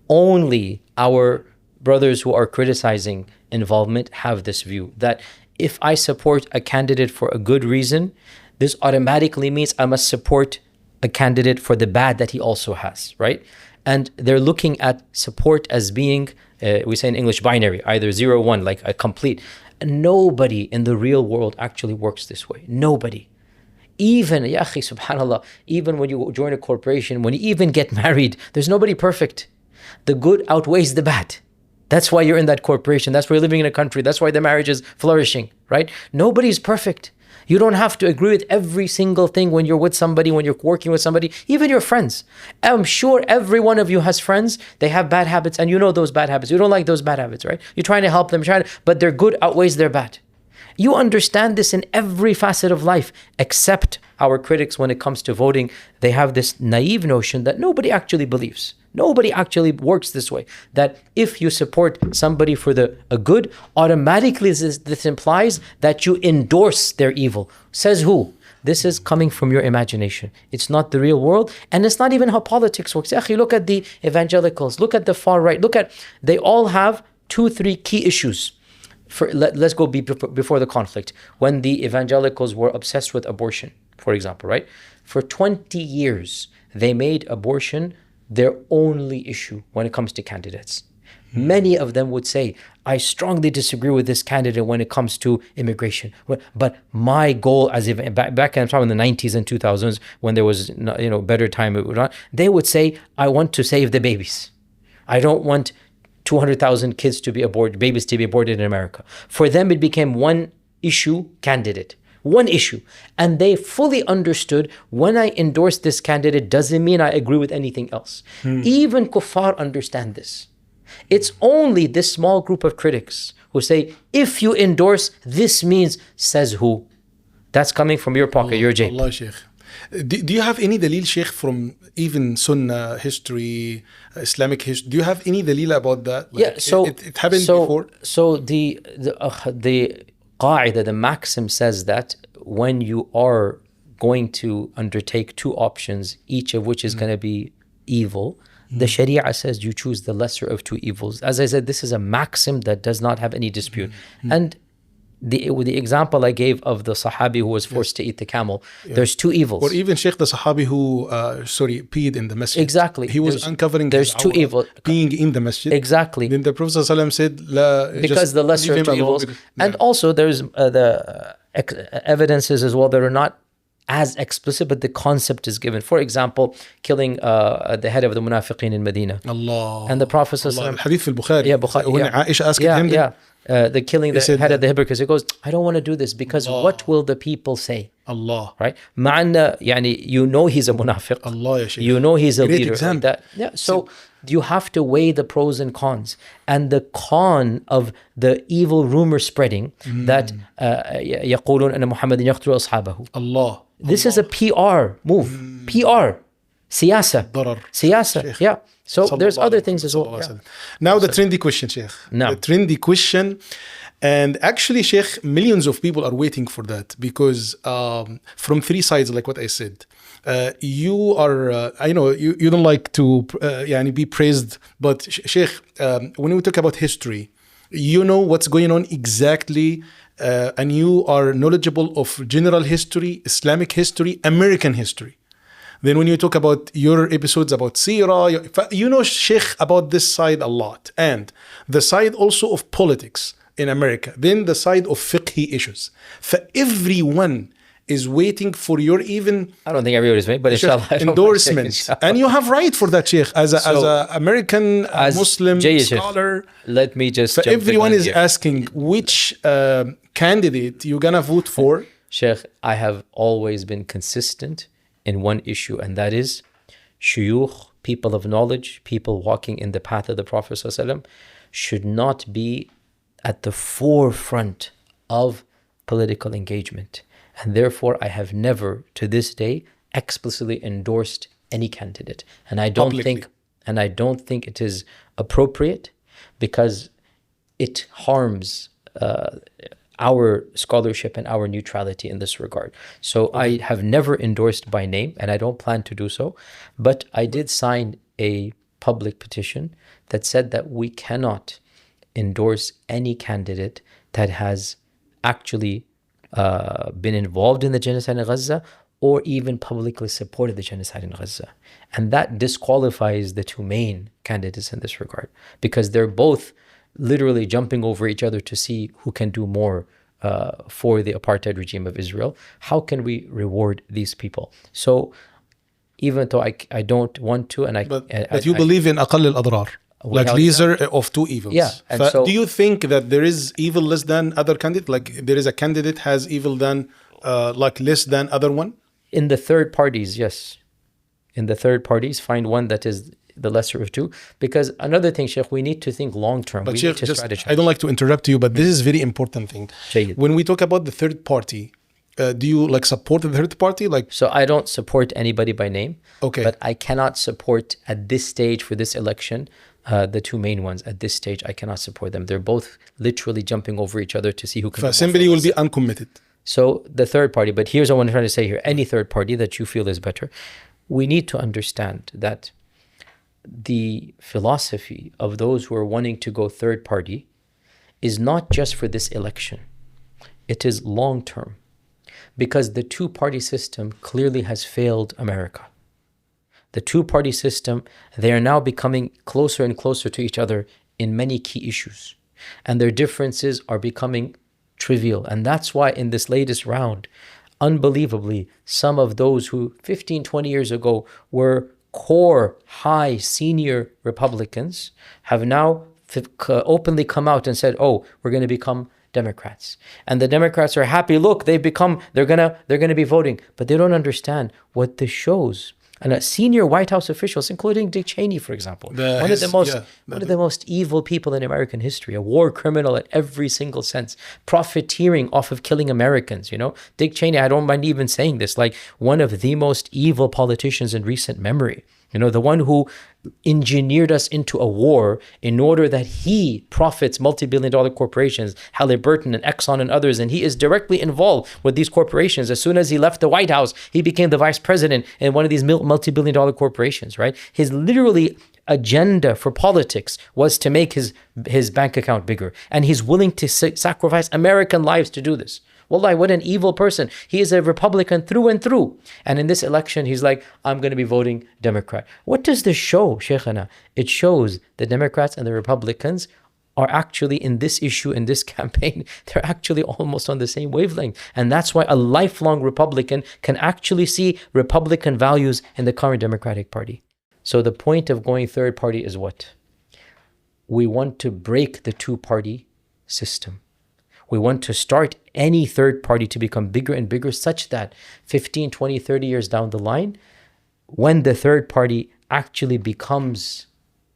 Only our brothers who are criticizing involvement have this view that if I support a candidate for a good reason, this automatically means I must support a candidate for the bad that he also has, right? And they're looking at support as being, we say in English, binary, either 0 or 1, like a complete. Nobody in the real world actually works this way. Nobody. Even, ya akhi, subhanallah, even when you join a corporation, when you even get married, there's nobody perfect. The good outweighs the bad. That's why you're in that corporation. That's why you're living in a country. That's why the marriage is flourishing, right? Nobody's perfect. You don't have to agree with every single thing when you're with somebody, when you're working with somebody, even your friends. I'm sure every one of you has friends. They have bad habits, and you know those bad habits. You don't like those bad habits, right? You're trying to help them, but their good outweighs their bad. You understand this in every facet of life, except our critics when it comes to voting. They have this naive notion that nobody actually believes. Nobody actually works this way. That if you support somebody for a good, automatically this implies that you endorse their evil. Says who? This is coming from your imagination. It's not the real world, and it's not even how politics works. Akhi, look at the evangelicals, look at the far right, they all have 2-3 key issues. Let's go before the conflict. When the evangelicals were obsessed with abortion, for example, right? For 20 years, they made abortion their only issue when it comes to candidates. Many of them would say, I strongly disagree with this candidate when it comes to immigration. But my goal, as if back in the 90s and 2000s, when there was better time, they would say, I want to save the babies. I don't want 200,000 kids to be aborted, babies to be aborted in America. For them, it became one issue candidate. One issue. And they fully understood, when I endorse this candidate doesn't mean I agree with anything else. Even kuffar understand this. It's only this small group of critics who say, if you endorse, this means, says who? That's coming from your pocket, your jayb. Allah, Shaykh. Do you have any dalil, Shaykh, from even Sunnah history, Islamic history? Do you have any dalil about that? It happened before. So the qaida, the maxim says that when you are going to undertake two options, each of which is going to be evil, the Sharia says you choose the lesser of two evils. As I said, this is a maxim that does not have any dispute. And the example I gave of the Sahabi who was forced to eat the camel, there's two evils. Or even Shaykh, the Sahabi who peed in the Masjid. Exactly. He was uncovering there's two evils. Being in the Masjid. Exactly. Then the Prophet ﷺ said, because the lesser of two evils. And also there's the evidences as well that are not as explicit, but the concept is given. For example, killing the head of the munafiqeen in Medina. Allah. And the Prophet ﷺ, Hadith fil Bukhari. Yeah, Bukhari. When Aisha asked him, the killing the head of the hypocrites. He goes, I don't want to do this because what will the people say? Allah. Right? Ma'anna, you know he's a munafiq. Allah, ya Shaykh. You know he's a Great leader. example. So you have to weigh the pros and cons. And the con of the evil rumor spreading that يقولون أن محمد يقتل أصحابه. Allah. This is a PR move. PR. Siyasa. Siyasa. Yeah. So there's other things as well. Yeah. Now the trendy question, Shaykh. No. The trendy question. And actually, Shaykh, millions of people are waiting for that because from three sides, like what I said. You are, I know you don't like to be praised, but Shaykh, when we talk about history, you know what's going on exactly, and you are knowledgeable of general history, Islamic history, American history. Then when you talk about your episodes about Seerah, you know, Shaykh, about this side a lot. And the side also of politics in America. Then the side of fiqhi issues. For everyone is waiting for your even... I don't think everybody's waiting, but inshallah. Endorsement. And you have right for that, Shaykh. As a American Muslim scholar. Let me just... Everyone is asking which candidate you're going to vote for. Shaykh, I have always been consistent in one issue, and that is shuyukh, people of knowledge, people walking in the path of the Prophet ﷺ, should not be at the forefront of political engagement. And therefore, I have never, to this day, explicitly endorsed any candidate. And I don't think it is appropriate because it harms our scholarship and our neutrality in this regard. So I have never endorsed by name, and I don't plan to do so. But I did sign a public petition that said that we cannot endorse any candidate that has actually been involved in the genocide in Gaza or even publicly supported the genocide in Gaza. And that disqualifies the two main candidates in this regard because they're both literally jumping over each other to see who can do more for the apartheid regime of Israel. How can we reward these people? So even though I don't want to, but you believe in aqall al-adrar, like lesser of two evils. Yeah. And so, do you think that there is evil less than other candidate? Like there is a candidate has evil than like less than other one? In the third parties, yes. In the third parties, find one that is the lesser of two. Because another thing, Shaykh, we need to think long term. But Shaykh, I don't like to interrupt you, but this is very important thing. When we talk about the third party, do you like support the third party? So I don't support anybody by name. Okay. But I cannot support at this stage for this election the two main ones. At this stage, I cannot support them. They're both literally jumping over each other to see who can. Assembly will be uncommitted. So the third party, but here's what I'm trying to say here. Any third party that you feel is better, we need to understand that the philosophy of those who are wanting to go third party is not just for this election. It is long term. Because the two-party system clearly has failed America. The two-party system, they are now becoming closer and closer to each other in many key issues. And their differences are becoming trivial. And that's why in this latest round, unbelievably, some of those who 15, 20 years ago were core, high, senior Republicans have now openly come out and said, oh, we're going to become Democrats. And the Democrats are happy. Look, they're gonna be voting. But they don't understand what this shows. And senior White House officials, including Dick Cheney, for example, one of the most evil people in American history, a war criminal in every single sense, profiteering off of killing Americans. Dick Cheney, I don't mind even saying this, like one of the most evil politicians in recent memory. The one who engineered us into a war in order that he profits multi-billion-dollar corporations, Halliburton and Exxon and others, and he is directly involved with these corporations. As soon as he left the White House, he became the vice president in one of these multi-billion-dollar corporations, right? His literally agenda for politics was to make his bank account bigger, and he's willing to sacrifice American lives to do this. Wallahi, what an evil person. He is a Republican through and through. And in this election, he's like, I'm going to be voting Democrat. What does this show, Shaykhana? It shows the Democrats and the Republicans are actually in this issue, in this campaign, they're actually almost on the same wavelength. And that's why a lifelong Republican can actually see Republican values in the current Democratic Party. So the point of going third party is what? We want to break the two-party system. We want to start any third party to become bigger and bigger such that 15, 20, 30 years down the line, when the third party actually becomes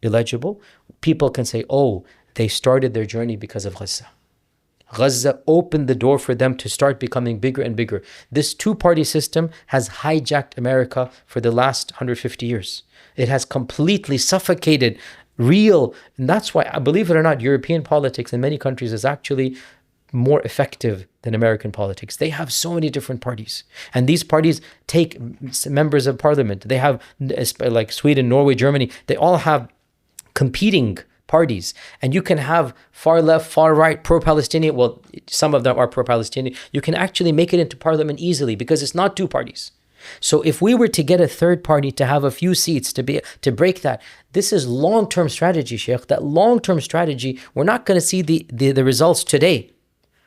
illegible, people can say, oh, they started their journey because of Gaza. Gaza opened the door for them to start becoming bigger and bigger. This two-party system has hijacked America for the last 150 years. It has completely suffocated real, and that's why, believe it or not, European politics in many countries is actually more effective than American politics. They have so many different parties. And these parties take members of parliament. They have, like Sweden, Norway, Germany, they all have competing parties. And you can have far left, far right, pro-Palestinian. Well, some of them are pro-Palestinian. You can actually make it into parliament easily because it's not two parties. So if we were to get a third party to have a few seats to break that, this is long-term strategy, Shaykh. That long-term strategy, we're not going to see the results today.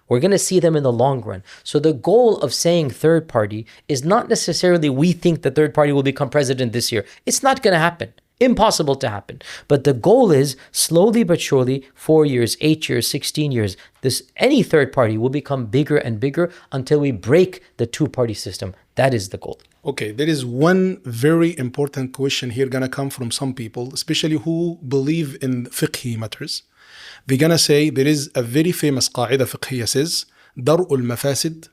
We're going to see them in the long run. So the goal of saying third party is not necessarily we think the third party will become president this year. It's not going to happen. Impossible to happen. But the goal is slowly but surely, 4 years, 8 years, 16 years, any third party will become bigger and bigger until we break the two-party system. That is the goal. Okay, there is one very important question here gonna come from some people, especially who believe in fiqhi matters. They're gonna say there is a very famous قاعدة فقهية says درء المفاسد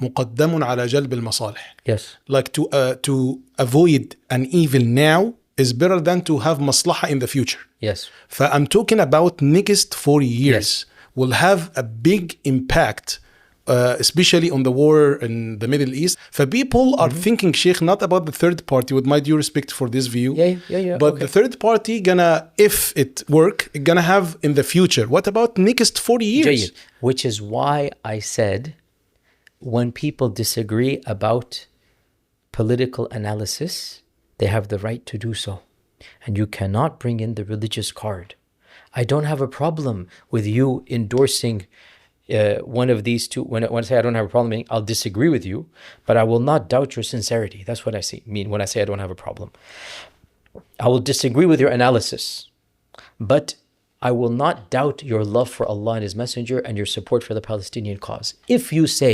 مقدم على جلب المصالح. Yes. Like to avoid an evil now is better than to have maslaha in the future. Yes. I'm talking about next 4 years Yes. will have a big impact, especially on the war in the Middle East. People are thinking, Sheikh, not about the third party, with my due respect for this view. Yeah. But okay. the third party gonna, if it work, gonna have in the future. What about next 40 years? Jayyid. Which is why I said when people disagree about political analysis, they have the right to do so. And you cannot bring in the religious card. I don't have a problem with you endorsing one of these two. When I say I don't have a problem, meaning I'll disagree with you, but I will not doubt your sincerity. That's what I mean when I say I don't have a problem. I will disagree with your analysis, but I will not doubt your love for Allah and His Messenger and your support for the Palestinian cause. If you say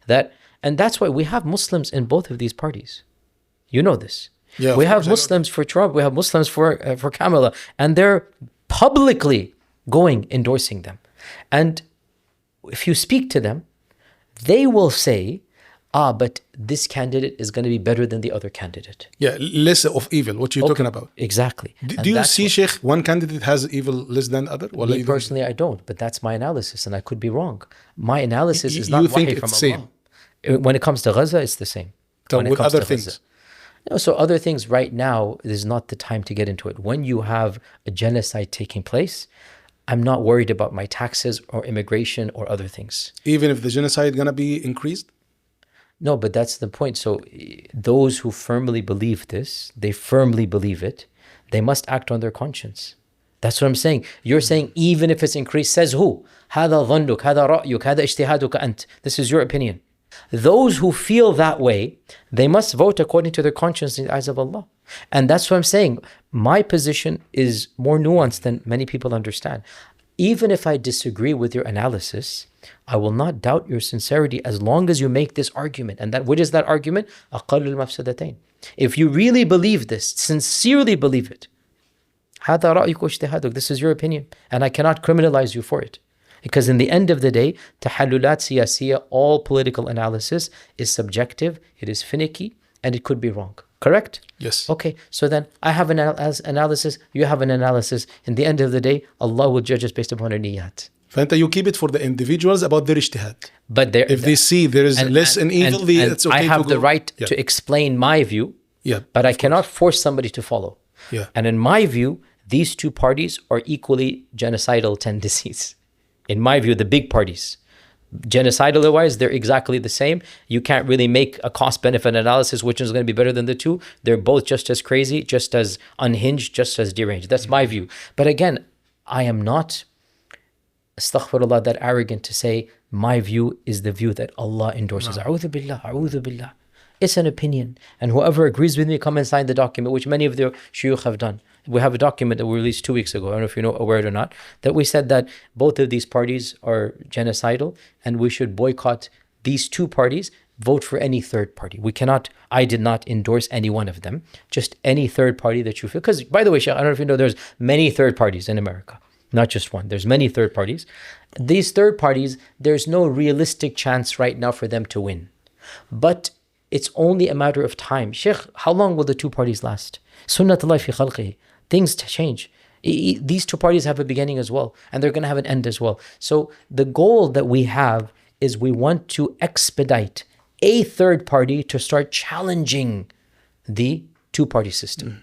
that, and that's why we have Muslims in both of these parties. You know this. Yeah, we have Muslims for Trump, we have Muslims for Kamala, and they're publicly endorsing them. And if you speak to them, they will say, but this candidate is going to be better than the other candidate. Yeah, less of evil, what you're talking about. Exactly. Do you see, Sheikh, one candidate has evil less than other? Me personally, I don't, but that's my analysis, and I could be wrong. My analysis is not you think wahi it's from Allah. same? When it comes to Gaza, it's the same. So When it with comes other to Gaza. things. No, so other things right now is not the time to get into it. When you have a genocide taking place, I'm not worried about my taxes or immigration or other things. Even if the genocide gonna be increased? No, but that's the point. So those who firmly believe this, they firmly believe it, they must act on their conscience. That's what I'm saying. You're saying even if it's increased, says who? هذا ظنك, هذا رأيك, هذا اجتهادك أنت. This is your opinion. Those who feel that way, they must vote according to their conscience in the eyes of Allah. And that's what I'm saying. My position is more nuanced than many people understand. Even if I disagree with your analysis, I will not doubt your sincerity as long as you make this argument. And that, what is that argument? أقل المفسدتين. If you really believe this, sincerely believe it, هذا رأيك واجتهادك. This is your opinion. And I cannot criminalize you for it. Because in the end of the day, تحللات سياسية, all political analysis is subjective, it is finicky, and it could be wrong. Correct? Yes. Okay, so then I have an analysis, you have an analysis. In the end of the day, Allah will judge us based upon our niyat. فأنت you keep it for the individuals about their ijtihad. But If they see there is less in evil, it's okay I have to the go. right Yeah. to explain my view, Yeah. but I cannot force somebody to follow. Yeah. And in my view, these two parties are equally genocidal tendencies. In my view, the big parties. Genocidal wise, they're exactly the same. You can't really make a cost-benefit analysis which is going to be better than the two. They're both just as crazy, just as unhinged, just as deranged. That's my view. But again, I am not, astaghfirullah, that arrogant to say my view is the view that Allah endorses. A'udhu billah, a'udhu billah. It's an opinion. And whoever agrees with me, come and sign the document, which many of the shuyukh have done. We have a document that we released 2 weeks ago. I don't know if you're aware or not, that we said that both of these parties are genocidal and we should boycott these two parties, vote for any third party. We cannot, I did not endorse any one of them, just any third party that you feel. Because by the way, Shaykh, I don't know if you know, there's many third parties in America, not just one. There's many third parties. These third parties, there's no realistic chance right now for them to win. But it's only a matter of time. Shaykh, how long will the two parties last? Sunnatullah fi khalqihi. Things change. These two parties have a beginning as well, and they're going to have an end as well. So the goal that we have is we want to expedite a third party to start challenging the two-party system.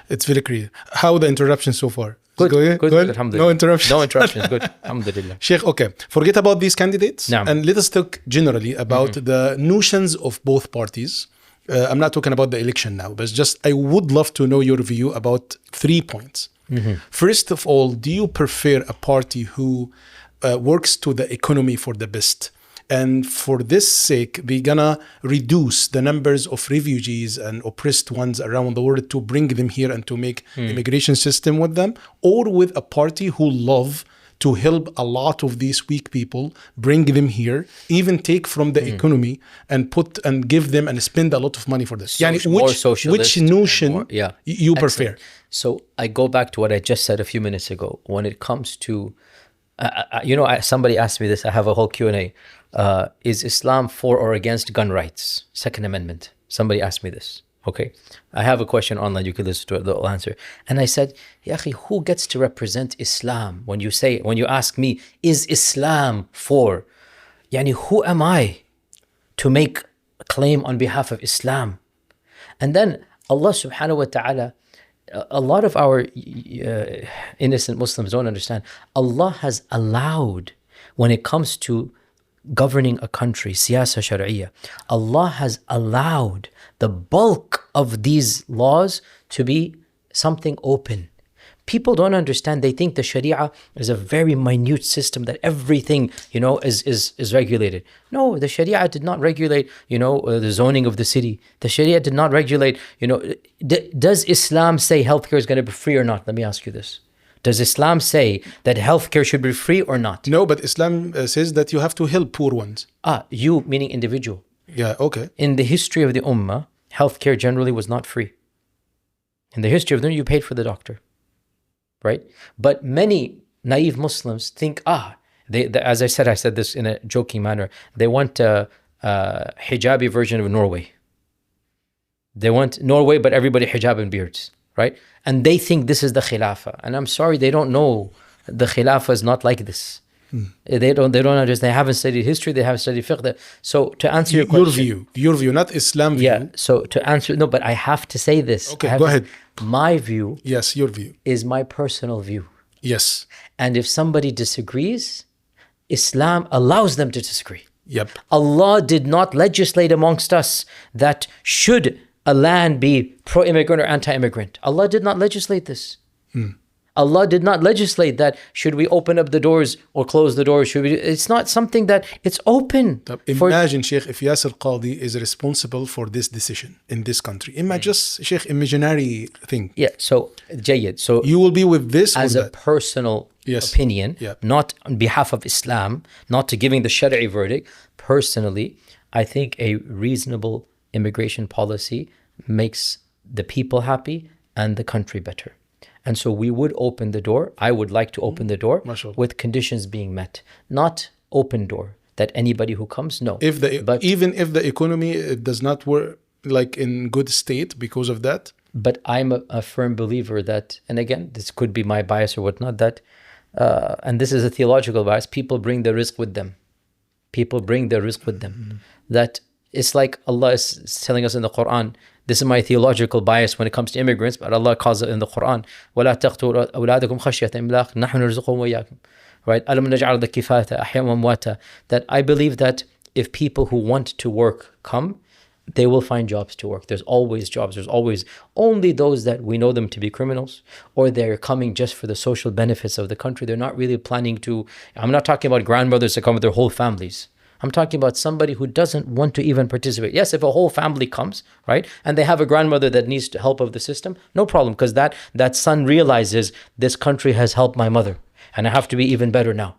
It's very clear. How the interruption so far? Good, No alhamdulillah. interruption. No interruptions, good, alhamdulillah. Sheikh, okay. Forget about these candidates Naam. and let us talk generally about the notions of both parties. I'm not talking about the election now, but just I would love to know your view about 3 points. First of all, do you prefer a party who works to the economy for the best? And for this sake, they're gonna reduce the numbers of refugees and oppressed ones around the world to bring them here and to make immigration system with them, or with a party who love to help a lot of these weak people, bring them here, even take from the economy and put and give them and spend a lot of money for this. More which socialist notion and more, you prefer? Excellent. So I go back to what I just said a few minutes ago. When it comes to, somebody asked me this. I have a whole Q&A. Is Islam for or against gun rights? Second Amendment. Somebody asked me this. Okay. I have a question online. You can listen to it. They'll answer. And I said, Ya akhi, who gets to represent Islam? When you ask me, is Islam for? Yani, who am I to make a claim on behalf of Islam? And then Allah subhanahu wa ta'ala, a lot of our innocent Muslims don't understand. Allah has allowed, when it comes to governing a country, siyasa shar'iyya, Allah has allowed the bulk of these laws to be something open. People don't understand. They think the Sharia is a very minute system that everything, is regulated. No, the Sharia did not regulate, the zoning of the city. The Sharia did not regulate, does Islam say healthcare is going to be free or not? Let me ask you this. Does Islam say that healthcare should be free or not? No, but Islam says that you have to help poor ones. You meaning individual. Yeah, okay. In the history of the Ummah, healthcare generally was not free. In the history of the Ummah, you paid for the doctor. Right? But many naive Muslims think, as I said this in a joking manner, they want a hijabi version of Norway. They want Norway, but everybody hijab and beards, right? And they think this is the Khilafah. And I'm sorry, they don't know the Khilafah is not like this. They don't understand. They haven't studied history. They haven't studied fiqh. So to answer your question, your view, not Islam view. yeah. So to answer, no, but I have to say this. Okay, go ahead. My view, Yes, your view. is my personal view. Yes. And if somebody disagrees, Islam allows them to disagree. Yep. Allah did not legislate amongst us that should a land be pro-immigrant or anti-immigrant. Allah did not legislate this. Allah did not legislate that should we open up the doors or close the doors. It's not something that it's open. Imagine, Shaykh, if Yasir Qadhi is responsible for this decision in this country. Just, Shaykh, imaginary thing. Yeah, so Jayyid. So You will be with this as or a that? personal opinion, not on behalf of Islam, not to giving the Shari'i verdict. Personally, I think a reasonable immigration policy makes the people happy and the country better. And so we would open the door. I would like to open the door with conditions being met, not open door that anybody who comes, no. Even if the economy does not work like in good state because of that. But I'm a firm believer that, and again, this could be my bias or whatnot, that, and this is a theological bias, people bring the risk with them. People bring their risk with them. That it's like Allah is telling us in the Quran. This is my theological bias when it comes to immigrants, but Allah calls it in the Quran, وَلَا تَقْتُلُوا أَوْلَادَكُمْ خَشْيَةَ إِمْلَاقٍ نَحْنُ نَرْزُقُهُمْ وَإِيَّاكُمْ. Right? أَلَمْ نَجْعَلْ الْكِفَاةَ أَحْيَاءً وَأَمْوَاتًا. That I believe that if people who want to work come, they will find jobs to work. There's always jobs. There's always only those that we know them to be criminals, or they're coming just for the social benefits of the country. They're not really planning to. I'm not talking about grandmothers to come with their whole families. I'm talking about somebody who doesn't want to even participate. Yes, if a whole family comes, right, and they have a grandmother that needs the help of the system, no problem, because that son realizes this country has helped my mother, and I have to be even better now.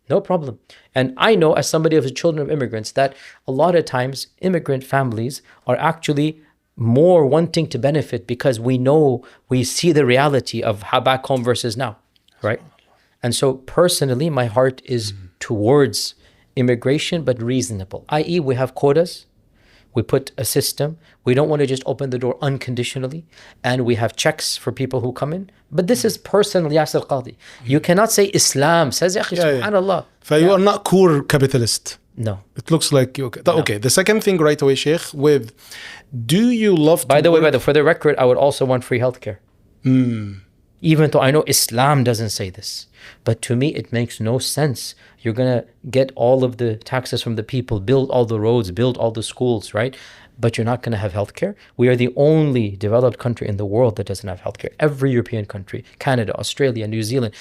No problem. And I know, as somebody of the children of immigrants, that a lot of times immigrant families are actually more wanting to benefit because we see the reality of how back home versus now, right? And so personally, my heart is towards immigration, but reasonable, i.e. we have quotas, we put a system, we don't want to just open the door unconditionally, and we have checks for people who come in. But this is personal, Yasir Qadhi. You cannot say Islam says, subhanallah. So you are not core capitalist. No. It looks like you. Okay, the second thing right away, Shaykh, do you love By the way, for the record, I would also want free healthcare. Even though I know Islam doesn't say this. But to me, it makes no sense. You're going to get all of the taxes from the people, build all the roads, build all the schools, right? But you're not going to have healthcare. We are the only developed country in the world that doesn't have healthcare. Every European country, Canada, Australia, New Zealand,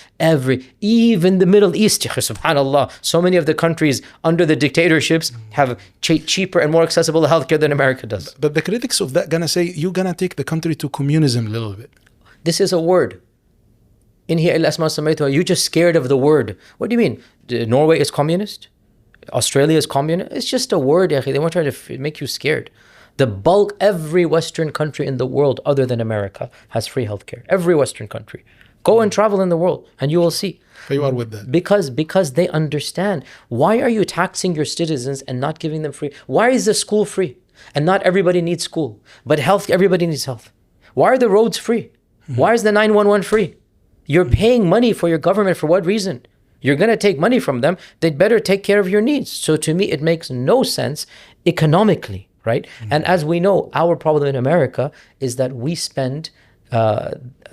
even the Middle East, subhanallah, so many of the countries under the dictatorships have cheaper and more accessible healthcare than America does. But the critics of that gonna say, you're gonna take the country to communism a little bit. This is a word. In here, you're just scared of the word. What do you mean? Norway is communist? Australia is communist? It's just a word. They want to try to make you scared. The bulk, every Western country in the world other than America has free healthcare. Every Western country. Go and travel in the world and you will see. You are with that. Because they understand. Why are you taxing your citizens and not giving them free? Why is the school free? And not everybody needs school. But health, everybody needs health. Why are the roads free? Why is the 911 free? You're paying money for your government for what reason? You're going to take money from them. They'd better take care of your needs. So to me, it makes no sense economically, right? And as we know, our problem in America is that we spend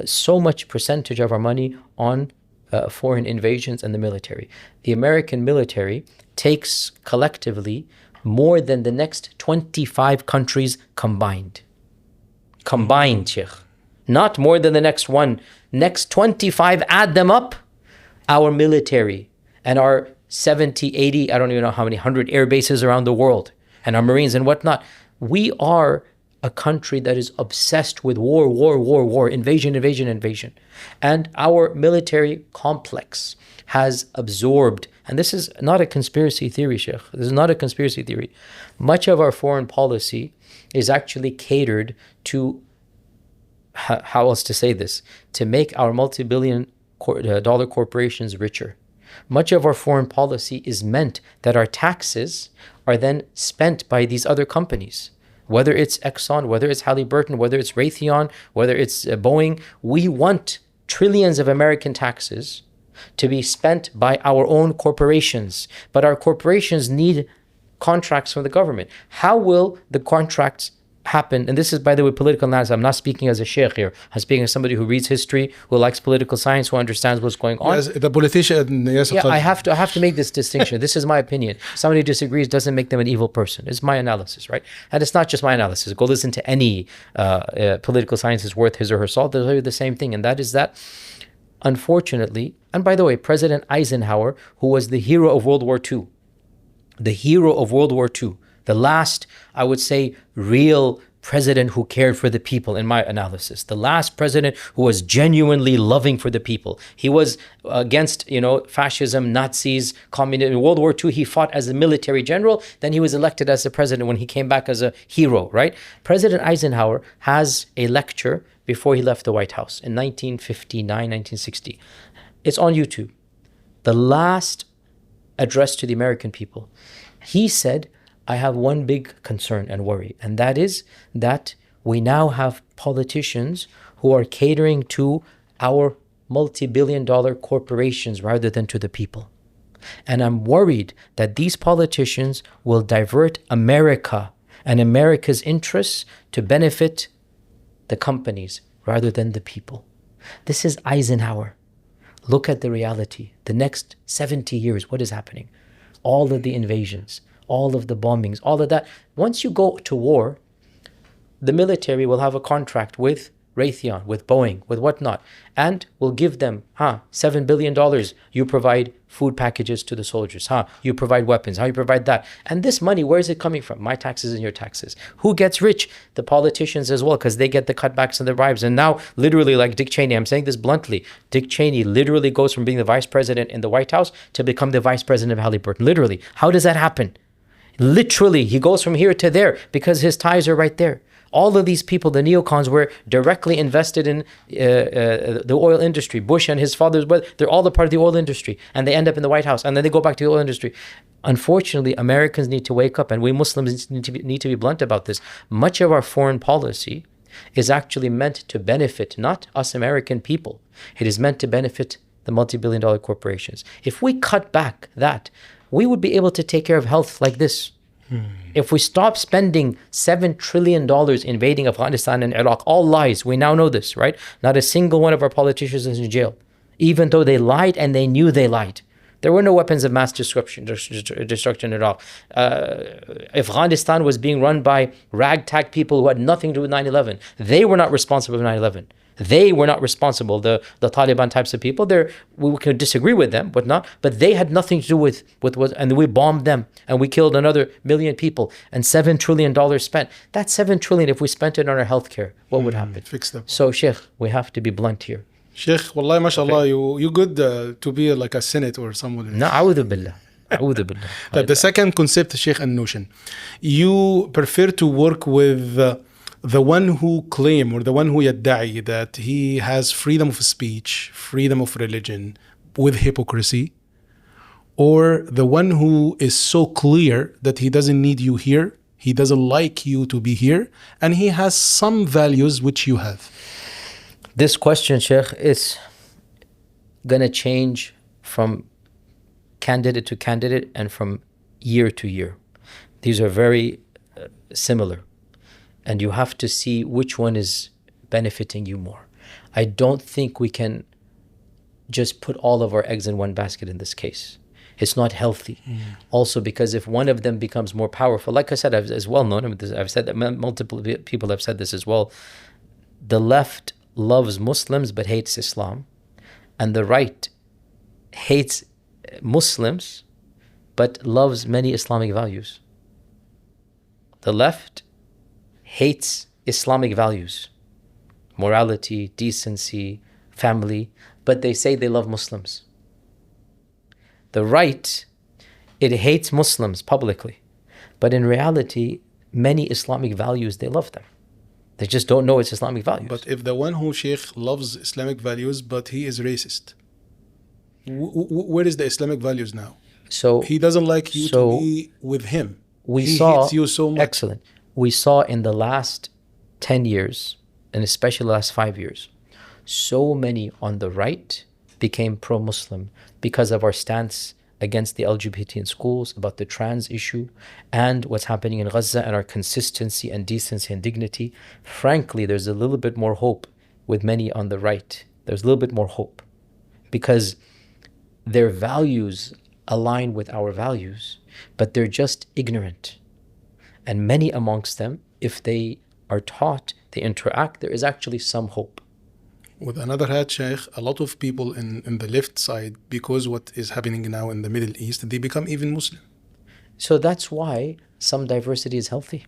so much percentage of our money on foreign invasions and the military. The American military takes collectively more than the next 25 countries combined. Combined, Sheikh. Not more than the next one. Next 25, add them up. Our military and our 70, 80, I don't even know how many, 100 air bases around the world, and our Marines and whatnot. We are a country that is obsessed with war, invasion. And our military complex has absorbed, and this is not a conspiracy theory, Sheikh. This is not a conspiracy theory. Much of our foreign policy is actually catered to, how else to say this, to make our multi-billion dollar corporations richer. Much of our foreign policy is meant that our taxes are then spent by these other companies. Whether it's Exxon, whether it's Halliburton, whether it's Raytheon, whether it's Boeing, we want trillions of American taxes to be spent by our own corporations. But our corporations need contracts from the government. How will the contracts happen? And this is, by the way, political analysis. I'm not speaking as a sheikh here. I'm speaking as somebody who reads history, who likes political science, who understands what's going on. Yes, the politician, Yasir Yeah, Qadhi. I have to make this distinction. This is my opinion. Somebody who disagrees doesn't make them an evil person. It's my analysis, right? And it's not just my analysis. Go listen to any political scientist worth his or her salt. They'll tell you the same thing, and that is that, unfortunately, and by the way, President Eisenhower, who was the hero of World War II, the hero of World War II, the last, I would say, real president who cared for the people, in my analysis, the last president who was genuinely loving for the people. He was against, fascism, Nazis, communism. In World War II, he fought as a military general. Then he was elected as the president when he came back as a hero, right? President Eisenhower has a lecture before he left the White House in 1959, 1960. It's on YouTube. The last address to the American people. He said, I have one big concern and worry, and that is that we now have politicians who are catering to our multi-billion-dollar corporations rather than to the people. And I'm worried that these politicians will divert America and America's interests to benefit the companies rather than the people. This is Eisenhower. Look at the reality. The next 70 years, what is happening? All of the invasions, all of the bombings, all of that. Once you go to war, the military will have a contract with Raytheon, with Boeing, with whatnot, and will give them, $7 billion. You provide food packages to the soldiers. You provide weapons. You provide that. And this money, where is it coming from? My taxes and your taxes. Who gets rich? The politicians as well, because they get the cutbacks in their bribes. And now, literally, like Dick Cheney, I'm saying this bluntly, Dick Cheney literally goes from being the vice president in the White House to become the vice president of Halliburton. Literally. How does that happen? Literally, he goes from here to there because his ties are right there. All of these people, the neocons, were directly invested in the oil industry. Bush and his father's, they're all a part of the oil industry. And they end up in the White House. And then they go back to the oil industry. Unfortunately, Americans need to wake up. And we Muslims need to be blunt about this. Much of our foreign policy is actually meant to benefit not us American people. It is meant to benefit the multi-billion-dollar corporations. If we cut back that, we would be able to take care of health like this. If we stop spending $7 trillion invading Afghanistan and Iraq, all lies, we now know this, right? Not a single one of our politicians is in jail, even though they lied and they knew they lied. There were no weapons of mass destruction in Iraq. Afghanistan was being run by ragtag people who had nothing to do with 9/11. They were not responsible for 9/11. They were not responsible. The Taliban types of people, we could disagree with them, but they had nothing to do with what, and we bombed them and we killed another million people and $7 trillion spent. That $7 trillion, if we spent it on our healthcare, what would happen? Fix them. So, Sheikh, we have to be blunt here. Sheikh, wallahi, mashallah, you good to be like a Senate or someone. No, a'udhu billah. A'udhu billah. But the second concept, Sheikh, and notion, you prefer to work with the one who claim or the one who yadda'i that he has freedom of speech, freedom of religion with hypocrisy, or the one who is so clear that he doesn't need you here, he doesn't like you to be here, and he has some values which you have? This question, Sheikh, is going to change from candidate to candidate and from year to year. These are very similar. And you have to see which one is benefiting you more. I don't think we can just put all of our eggs in one basket in this case. It's not healthy. Also, because if one of them becomes more powerful, like I said, as well known, I've said that multiple people have said this as well, the left loves Muslims but hates Islam, and the right hates Muslims but loves many Islamic values. The left hates Islamic values, morality, decency, family, but they say they love Muslims. The right, it hates Muslims publicly, but in reality, many Islamic values, they love them. They just don't know it's Islamic values. But if the one who Sheikh loves Islamic values, but he is racist, where is the Islamic values now? So he doesn't like you to be with him. He hates you so much. Excellent. We saw in the last 10 years, and especially the last 5 years, so many on the right became pro-Muslim because of our stance against the LGBT in schools, about the trans issue, and what's happening in Gaza, and our consistency and decency and dignity. Frankly, there's a little bit more hope with many on the right. There's a little bit more hope because their values align with our values, but they're just ignorant. And many amongst them, if they are taught, they interact, there is actually some hope. With another hat, Shaykh, a lot of people in the left side, because what is happening now in the Middle East, they become even Muslim. So that's why some diversity is healthy.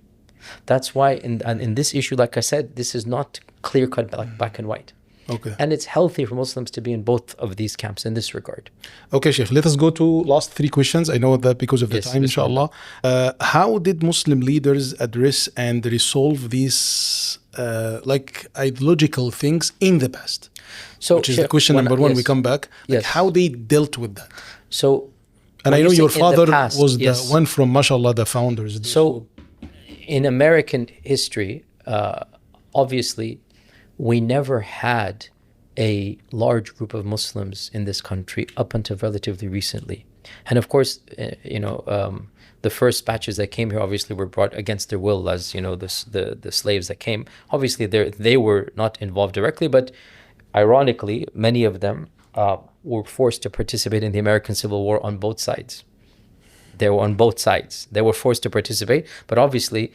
That's why in this issue, like I said, this is not clear-cut like black and white. Okay. And it's healthy for Muslims to be in both of these camps in this regard. Okay, Sheikh, let us go to last three questions. I know that because of the Yes, time, inshallah. How did Muslim leaders address and resolve these ideological things in the past? So, which is the question number one. Yes. We come back. Yes. How they dealt with that. So, and I know your father was yes. the one from, mashallah, the founders. So, in American history, obviously, we never had a large group of Muslims in this country up until relatively recently. And of course, the first batches that came here obviously were brought against their will, as the slaves that came. Obviously, they were not involved directly, but ironically, many of them were forced to participate in the American Civil War on both sides. They were on both sides. They were forced to participate. But obviously,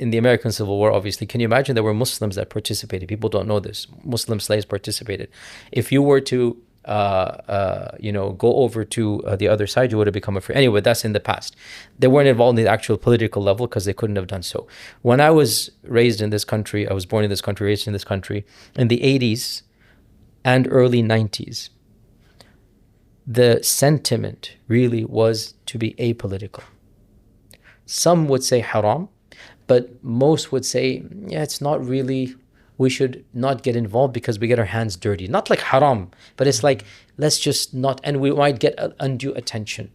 in the American Civil War, obviously, can you imagine there were Muslims that participated? People don't know this. Muslim slaves participated. If you were to, go over to the other side, you would have become a free. Anyway, that's in the past. They weren't involved in the actual political level because they couldn't have done so. When I was raised in this country, I was born in this country, raised in this country, in the 80s and early 90s, the sentiment really was to be apolitical. Some would say haram, but most would say, yeah, it's not really, we should not get involved because we get our hands dirty. Not like haram, but it's like, let's just not, and we might get undue attention.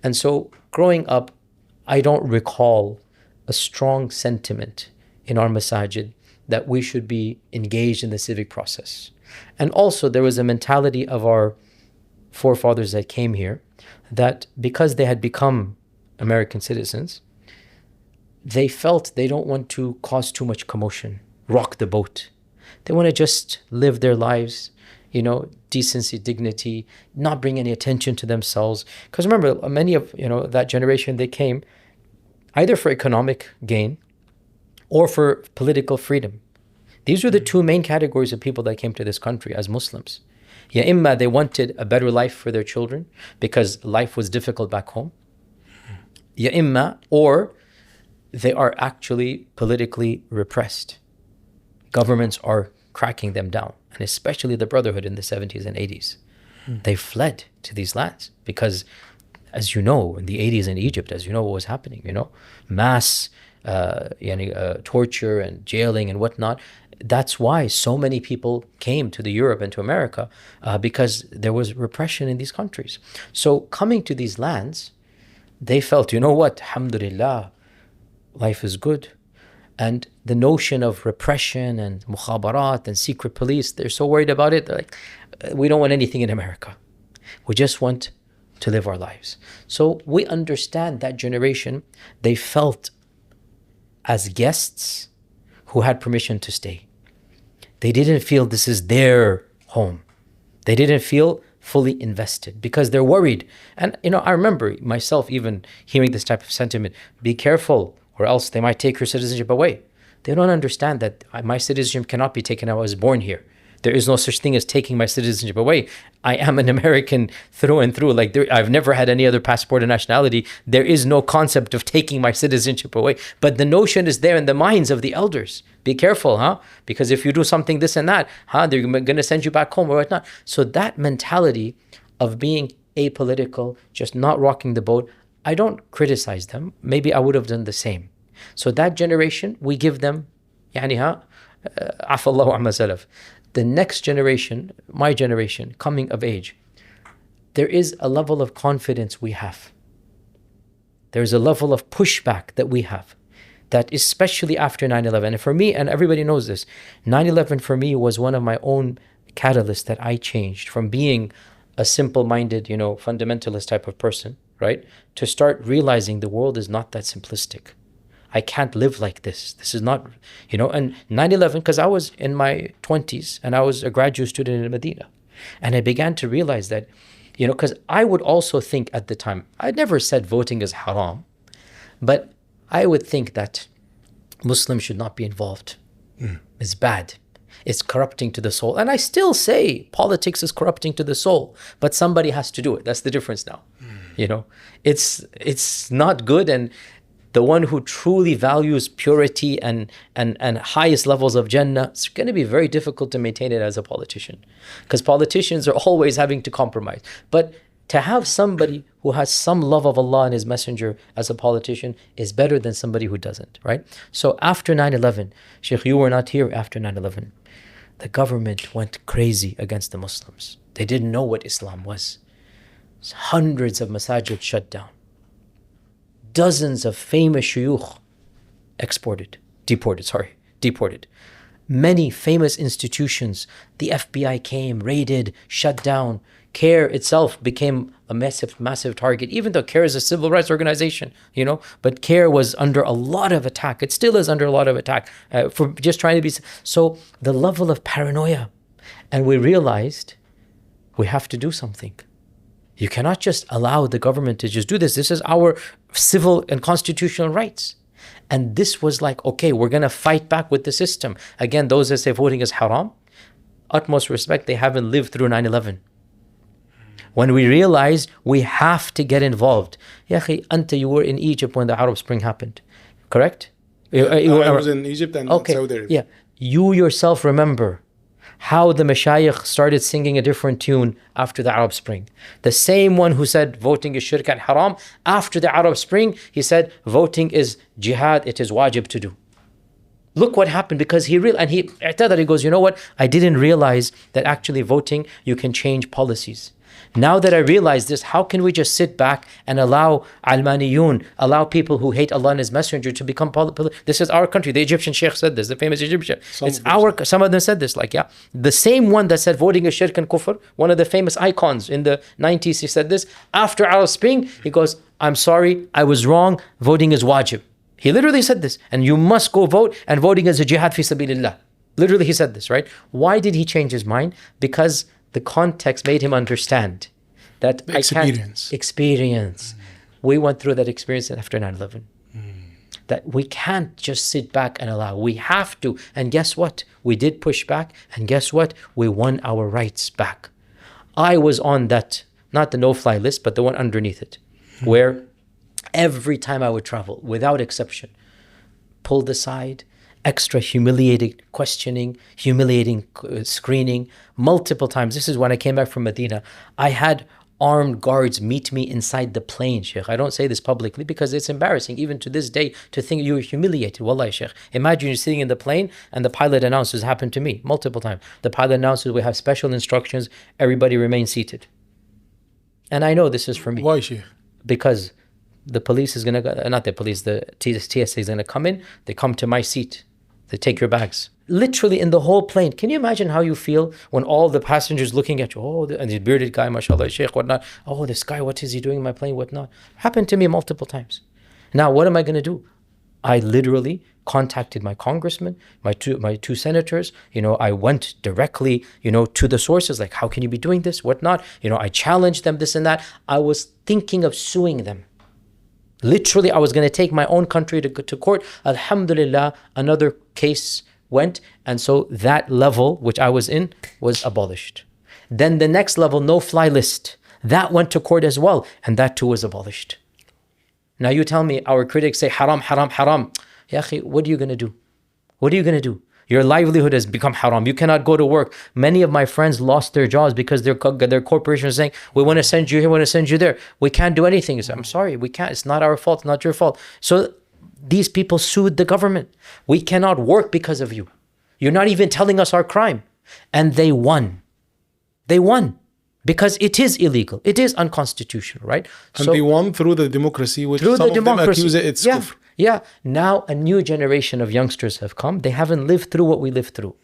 And so growing up, I don't recall a strong sentiment in our masajid that we should be engaged in the civic process. And also there was a mentality of our forefathers that came here that because they had become American citizens, they felt they don't want to cause too much commotion, rock the boat. They want to just live their lives, decency, dignity, not bring any attention to themselves. Because remember, many of that generation, they came either for economic gain or for political freedom. These were the two main categories of people that came to this country as Muslims. Ya imma they wanted a better life for their children because life was difficult back home. Ya imma, or they are actually politically repressed. Governments are cracking them down, and especially the Brotherhood in the 70s and 80s. They fled to these lands because, as you know, in the 80s in Egypt, as you know what was happening, mass torture and jailing and whatnot. That's why so many people came to Europe and to America because there was repression in these countries. So coming to these lands, they felt, alhamdulillah, life is good. And the notion of repression and mukhabarat and secret police, they're so worried about it. They're like, we don't want anything in America. We just want to live our lives. So we understand that generation, they felt as guests who had permission to stay. They didn't feel this is their home. They didn't feel fully invested because they're worried. And, I remember myself even hearing this type of sentiment, be careful or else they might take your citizenship away. They don't understand that my citizenship cannot be taken. I was born here. There is no such thing as taking my citizenship away. I am an American through and through. I've never had any other passport or nationality. There is no concept of taking my citizenship away. But the notion is there in the minds of the elders. Be careful, because if you do something this and that, they're going to send you back home or whatnot. So that mentality of being apolitical, just not rocking the boat, I don't criticize them. Maybe I would have done the same. So that generation, we give them, afallahu amma salaf. The next generation, my generation, coming of age, there is a level of confidence we have. There's a level of pushback that we have, that especially after 9/11, and for me, and everybody knows this, 9/11 for me was one of my own catalyst that I changed from being a simple-minded, fundamentalist type of person, right? To start realizing the world is not that simplistic. I can't live like this. This is not, and 9/11, because I was in my 20s and I was a graduate student in Medina. And I began to realize that, because I would also think at the time, I never said voting is haram, but I would think that Muslims should not be involved. It's bad. It's corrupting to the soul. And I still say politics is corrupting to the soul, but somebody has to do it. That's the difference now. It's not good. And the one who truly values purity and highest levels of Jannah, it's going to be very difficult to maintain it as a politician, because politicians are always having to compromise. But to have somebody who has some love of Allah and His Messenger as a politician is better than somebody who doesn't, right? So after 9/11, Shaykh, you were not here after 9/11. The government went crazy against the Muslims. They didn't know what Islam was. Hundreds of masajid shut down. Dozens of famous shuyukh deported. Many famous institutions, the FBI came, raided, shut down. CARE itself became a massive target, even though CARE is a civil rights organization, but CARE was under a lot of attack. It still is under a lot of attack for just trying to be. So the level of paranoia, and we realized we have to do something. You cannot just allow the government to just do this. This is our civil and constitutional rights. And this was like, okay, we're going to fight back with the system. Again, those that say voting is haram, utmost respect, they haven't lived through 9/11. When we realized we have to get involved. Ya akhi, Anta, you were in Egypt when the Arab Spring happened, correct? I was in Egypt and Saudi Arabia. Yeah. You yourself remember how the mashayikh started singing a different tune after the Arab Spring. The same one who said voting is shirk and haram, after the Arab Spring, he said voting is jihad, it is wajib to do. Look what happened, because he goes, you know what? I didn't realize that actually voting, you can change policies. Now that I realize this, how can we just sit back and allow almaniyun, allow people who hate Allah and His Messenger to become this is our country. The Egyptian Shaykh said this, the famous Egyptian. Some of them said this, the same one that said voting is shirk and kufr, one of the famous icons in the 90s, he said this. After Arab Spring, he goes, I'm sorry, I was wrong, voting is wajib. He literally said this, and you must go vote, and voting is a jihad fi sabilillah. Literally he said this, right? Why did he change his mind? Because the context made him understand that experience. We went through that experience after 9/11. That we can't just sit back and allow. We have to. And guess what? We did push back. And guess what? We won our rights back. I was on that, not the no-fly list, but the one underneath it, where every time I would travel, without exception, pulled aside, extra humiliating questioning, humiliating screening, multiple times. This is when I came back from Medina. I had armed guards meet me inside the plane, Shaykh. I don't say this publicly because it's embarrassing, even to this day, to think you were humiliated. Wallahi, Shaykh. Imagine you're sitting in the plane and the pilot announces, happened to me multiple times. The pilot announces, we have special instructions, everybody remain seated. And I know this is for me. Why, Shaykh? Because the police is going to, not the police, the TSA is going to come in, they come to my seat. They take your bags. Literally in the whole plane. Can you imagine how you feel when all the passengers looking at you? Oh, and this bearded guy, mashallah, Shaykh, whatnot. Oh, this guy, what is he doing in my plane, whatnot. Happened to me multiple times. Now, what am I going to do? I literally contacted my congressman, my two senators. I went directly, to the sources, like, how can you be doing this, whatnot. I challenged them, this and that. I was thinking of suing them. Literally, I was going to take my own country to court. Alhamdulillah, another case went. And so that level, which I was in, was abolished. Then the next level, no-fly list, that went to court as well. And that too was abolished. Now you tell me, our critics say haram, haram, haram. Ya akhi, what are you going to do? What are you going to do? Your livelihood has become haram. You cannot go to work. Many of my friends lost their jobs because their corporation is saying, we want to send you here, we want to send you there. We can't do anything. I'm sorry, we can't. It's not our fault, not your fault. So these people sued the government. We cannot work because of you. You're not even telling us our crime. And they won. They won. Because it is illegal. It is unconstitutional, right? And they won through the democracy, which some of them accuse it's kufr. Yeah. Now a new generation of youngsters have come. They haven't lived through what we lived through.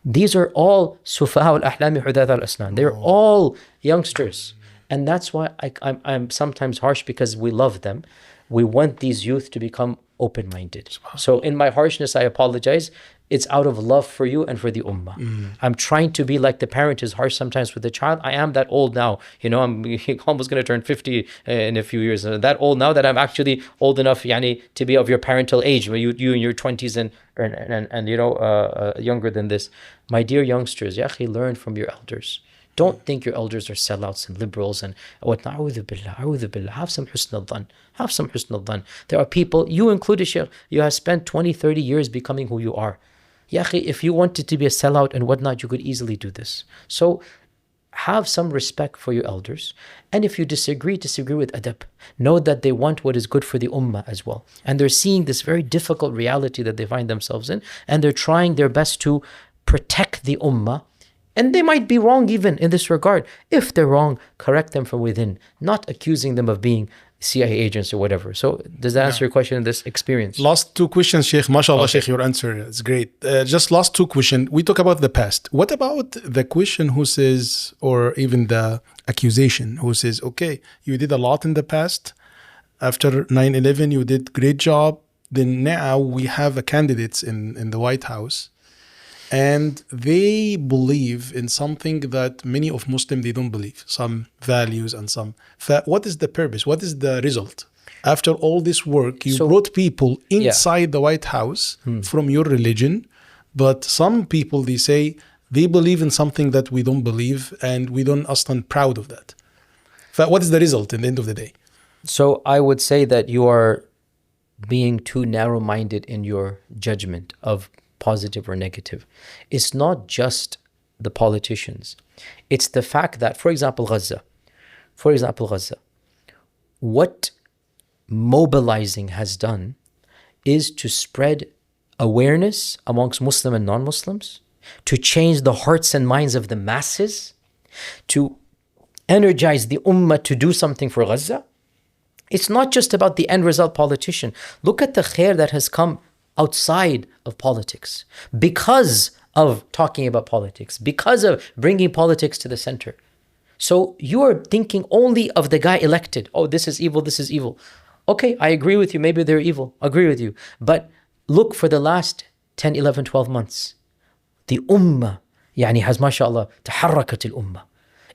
These are all sufaha al-ahlami hudath al-asnan. They're all youngsters. And that's why I'm sometimes harsh, because we love them. We want these youth to become open-minded. So in my harshness, I apologize. It's out of love for you and for the ummah. I'm trying to be like the parent is harsh sometimes with the child. I am that old now. I'm almost going to turn 50 in a few years. That old now that I'm actually old enough to be of your parental age, when you in your 20s and younger than this. My dear youngsters, ya akhi, learn from your elders. Don't think your elders are sellouts and liberals and whatnot. A'udhu billah. Have some husn al-dhan. There are people, you included, Shaykh, you have spent 20, 30 years becoming who you are. Ya akhi, if you wanted to be a sellout and whatnot, you could easily do this. So have some respect for your elders. And if you disagree with adab. Know that they want what is good for the ummah as well. And they're seeing this very difficult reality that they find themselves in. And they're trying their best to protect the ummah. And they might be wrong even in this regard. If they're wrong, correct them from within, not accusing them of being CIA agents or whatever. So does that answer your question in this experience? Last two questions, Shaykh. MashaAllah, Shaykh, your answer is great. Just last two questions. We talk about the past. What about the question who says, or even the accusation who says, okay, you did a lot in the past. After 9/11, you did great job. Then now we have a candidates in the White House. And they believe in something that many of Muslims, they don't believe. Some values and some. What is the purpose? What is the result? After all this work, you brought people inside the White House from your religion. But some people, they say, they believe in something that we don't believe. And we don't stand proud of that. What is the result in the end of the day? So I would say that you are being too narrow-minded in your judgment of positive or negative. It's not just the politicians. It's the fact that, for example, Gaza. What mobilizing has done is to spread awareness amongst Muslim and non-Muslims, to change the hearts and minds of the masses, to energize the ummah to do something for Gaza. It's not just about the end result politician. Look at the khair that has come outside of politics, because of talking about politics, because of bringing politics to the center. So you are thinking only of the guy elected. Oh, this is evil, this is evil. Okay, I agree with you, maybe they're evil, agree with you. But look, for the last 10, 11, 12 months, the ummah, has mashallah, taharrakat al-ummah.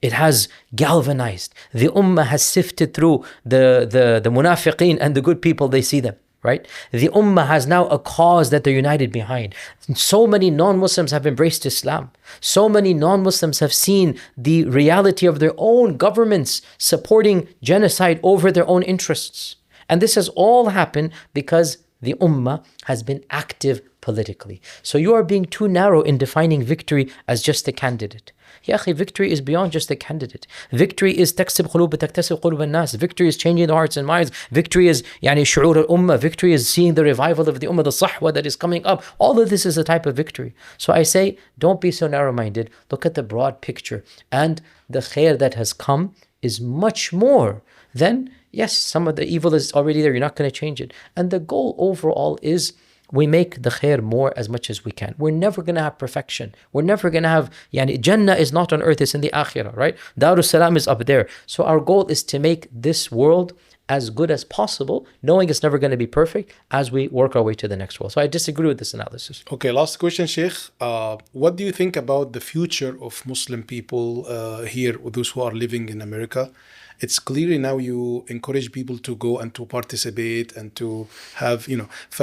It has galvanized. The ummah has sifted through the munafiqeen and the good people, they see them. Right? The ummah has now a cause that they're united behind. So many non-Muslims have embraced Islam. So many non-Muslims have seen the reality of their own governments supporting genocide over their own interests. And this has all happened because the ummah has been active politically. So you are being too narrow in defining victory as just a candidate. Ya akhi, victory is beyond just a candidate. Victory is taksib qulub taktasib qulub al-nas. Victory is changing the hearts and minds. Victory is shu'ur al-ummah. Victory is seeing the revival of the ummah, the sahwa that is coming up. All of this is a type of victory. So I say, don't be so narrow-minded. Look at the broad picture. And the khair that has come is much more than, yes, some of the evil is already there. You're not going to change it. And the goal overall is we make the khair more as much as we can. We're never going to have perfection. We're never going to have, Jannah is not on earth, it's in the akhirah, right? Darul Salam is up there. So our goal is to make this world as good as possible, knowing it's never going to be perfect as we work our way to the next world. So I disagree with this analysis. Okay, last question, Sheikh. What do you think about the future of Muslim people here, those who are living in America? It's clearly now you encourage people to go and to participate and to have,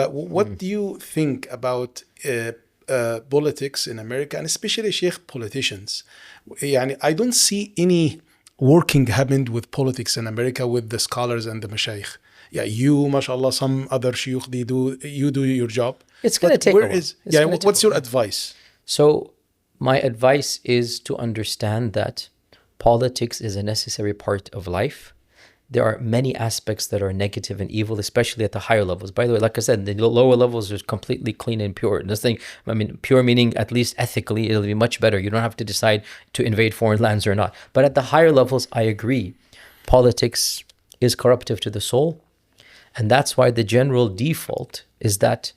what do you think about politics in America, and especially, Sheikh, politicians? I don't see any working happened with politics in America with the scholars and the mashayikh. You, mashallah, some other shuyukh, you do your job. It's going to take a while. What's your advice? So my advice is to understand that politics is a necessary part of life. There are many aspects that are negative and evil, especially at the higher levels. By the way, like I said, the lower levels are completely clean and pure. Pure meaning at least ethically, it'll be much better. You don't have to decide to invade foreign lands or not. But at the higher levels, I agree. Politics is corruptive to the soul. And that's why the general default is that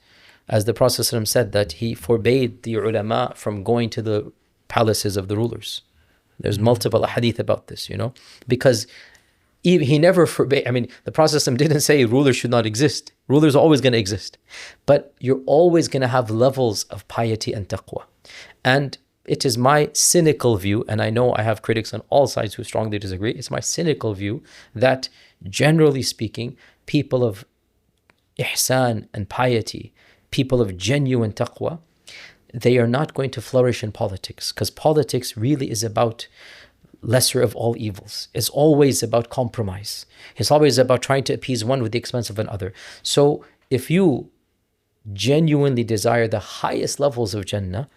as the Prophet ﷺ said, that he forbade the ulama from going to the palaces of the rulers. There's multiple hadith about this, because he never forbade. I mean, the Prophet ﷺ didn't say rulers should not exist. Rulers are always going to exist. But you're always going to have levels of piety and taqwa. And it is my cynical view, and I know I have critics on all sides who strongly disagree, it's my cynical view that generally speaking, people of ihsan and piety, people of genuine taqwa, they are not going to flourish in politics, because politics really is about lesser of all evils. It's always about compromise. It's always about trying to appease one with the expense of another. So if you genuinely desire the highest levels of Jannah,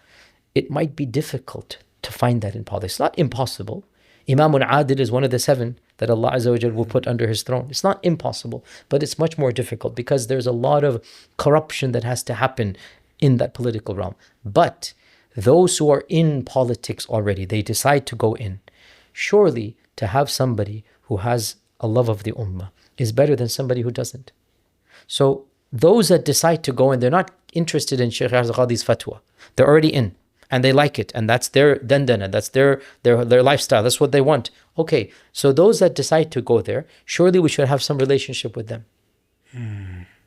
it might be difficult to find that in politics. It's not impossible. Imamun Adil is one of the 7 that Allah Azza wa Jal will put under His throne. It's not impossible, but it's much more difficult because there's a lot of corruption that has to happen in that political realm. But those who are in politics already, they decide to go in. Surely to have somebody who has a love of the ummah is better than somebody who doesn't. So those that decide to go in, they're not interested in Shaykh Yasir Qadhi's fatwa. They're already in. And they like it, and that's their dandana, that's their lifestyle, that's what they want. Okay, so those that decide to go there, surely we should have some relationship with them.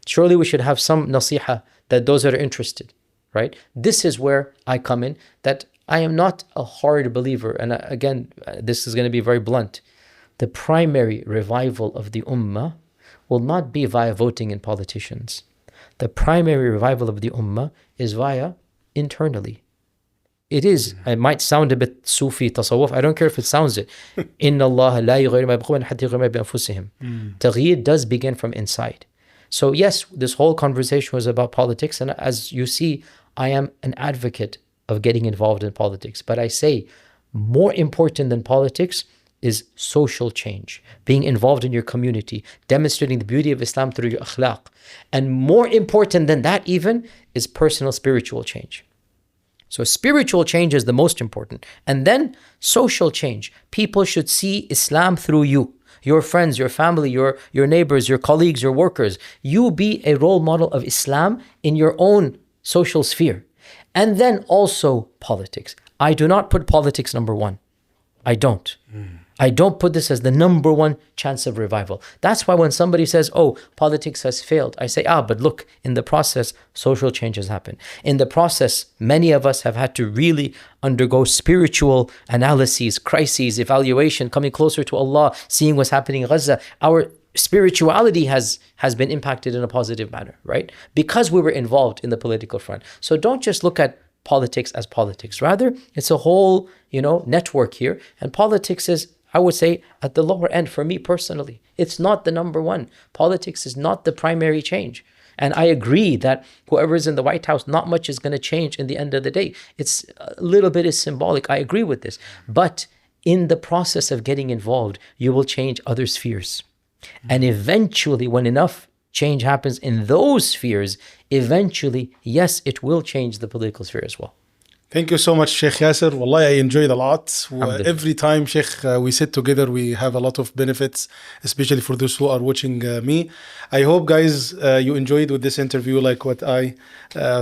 Surely we should have some nasiha that those that are interested, right? This is where I come in, that I am not a hard believer, and again, this is going to be very blunt. The primary revival of the ummah will not be via voting in politicians. The primary revival of the ummah is via internally. It might sound a bit Sufi, tasawwuf. I don't care if it sounds it. Inna Allah la yughayyiru ma biqawmin hatta yughayyiru ma bi anfusihim. Taghyir does begin from inside. So yes, this whole conversation was about politics, and as you see, I am an advocate of getting involved in politics. But I say, more important than politics is social change, being involved in your community, demonstrating the beauty of Islam through your akhlaq. And more important than that even is personal spiritual change. So spiritual change is the most important. And then social change. People should see Islam through you, your friends, your family, your neighbors, your colleagues, your workers. You be a role model of Islam in your own social sphere. And then also politics. I do not put politics number 1. I don't. I don't put this as the number 1 chance of revival. That's why when somebody says, oh, politics has failed, I say, but look, in the process, social change has happened. In the process, many of us have had to really undergo spiritual analyses, crises, evaluation, coming closer to Allah, seeing what's happening in Gaza. Our spirituality has been impacted in a positive manner, right? Because we were involved in the political front. So don't just look at politics as politics. Rather, it's a whole, network here. And politics is, I would say, at the lower end for me personally. It's not the number 1. Politics is not the primary change. And I agree that whoever is in the White House, not much is going to change in the end of the day. It's a little bit is symbolic. I agree with this. But in the process of getting involved, you will change other spheres. And eventually, when enough change happens in those spheres, eventually, yes, it will change the political sphere as well. Thank you so much, Sheikh Yasir. Wallahi, I enjoyed a lot. Every time, Sheikh, we sit together, we have a lot of benefits, especially for those who are watching me. I hope, guys, you enjoyed with this interview like what I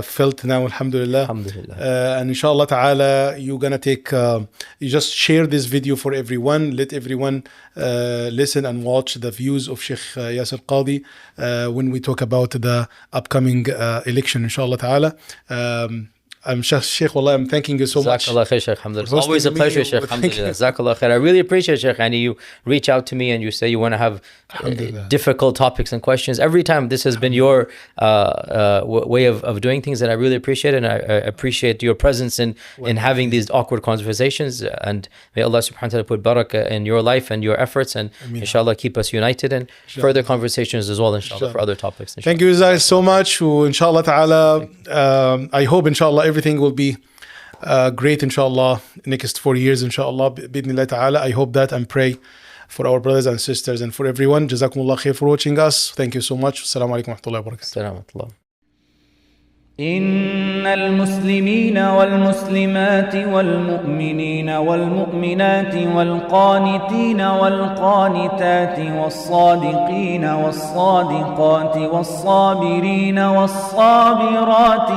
felt now, alhamdulillah. Alhamdulillah. And inshallah ta'ala, you're going to take, you just share this video for everyone. Let everyone listen and watch the views of Sheikh Yasir Qadhi when we talk about the upcoming election, inshallah ta'ala. I'm Sheikh, Wallah, I'm thanking you so much. Jazakallah khair, Shaykh. Alhamdulillah. It's always a pleasure, Shaykh. Alhamdulillah. Jazakallah khair. I really appreciate, Shaykh. And you reach out to me and you say you want to have difficult topics and questions. Every time, this has been your way of doing things, and I really appreciate it. And I appreciate your presence in having these awkward conversations. And may Allah subhanahu wa ta'ala put barakah in your life and your efforts, and inshallah keep us united, and further conversations as well, inshallah, for other topics. Inshallah. Thank you guys so much. Inshallah ta'ala, I hope inshallah everything will be great, inshallah, next 4 years, inshallah, bidnillah ta'ala. I hope that and pray for our brothers and sisters and for everyone. Jazakumullah khair for watching us. Thank you so much. Assalamu alaikum wa rahmatullahi wa barakatuh. Assalamu alaikum. إن المسلمين والمسلمات والمؤمنين والمؤمنات والقانتين والقانتات والصادقين والصادقات والصابرين والصابرات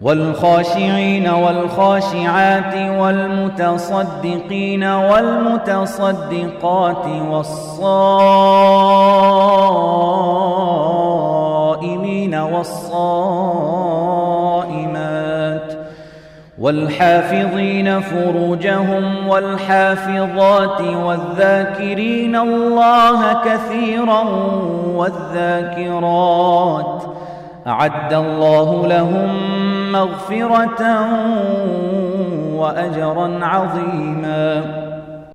والخاشعين والخاشعات والمتصدقين والمتصدقات والصائمين والصائمات والحافظين فروجهم والحافظات والذاكرين الله كثيرا والذاكرات أعد الله لهم مغفرة وأجرا عظيما.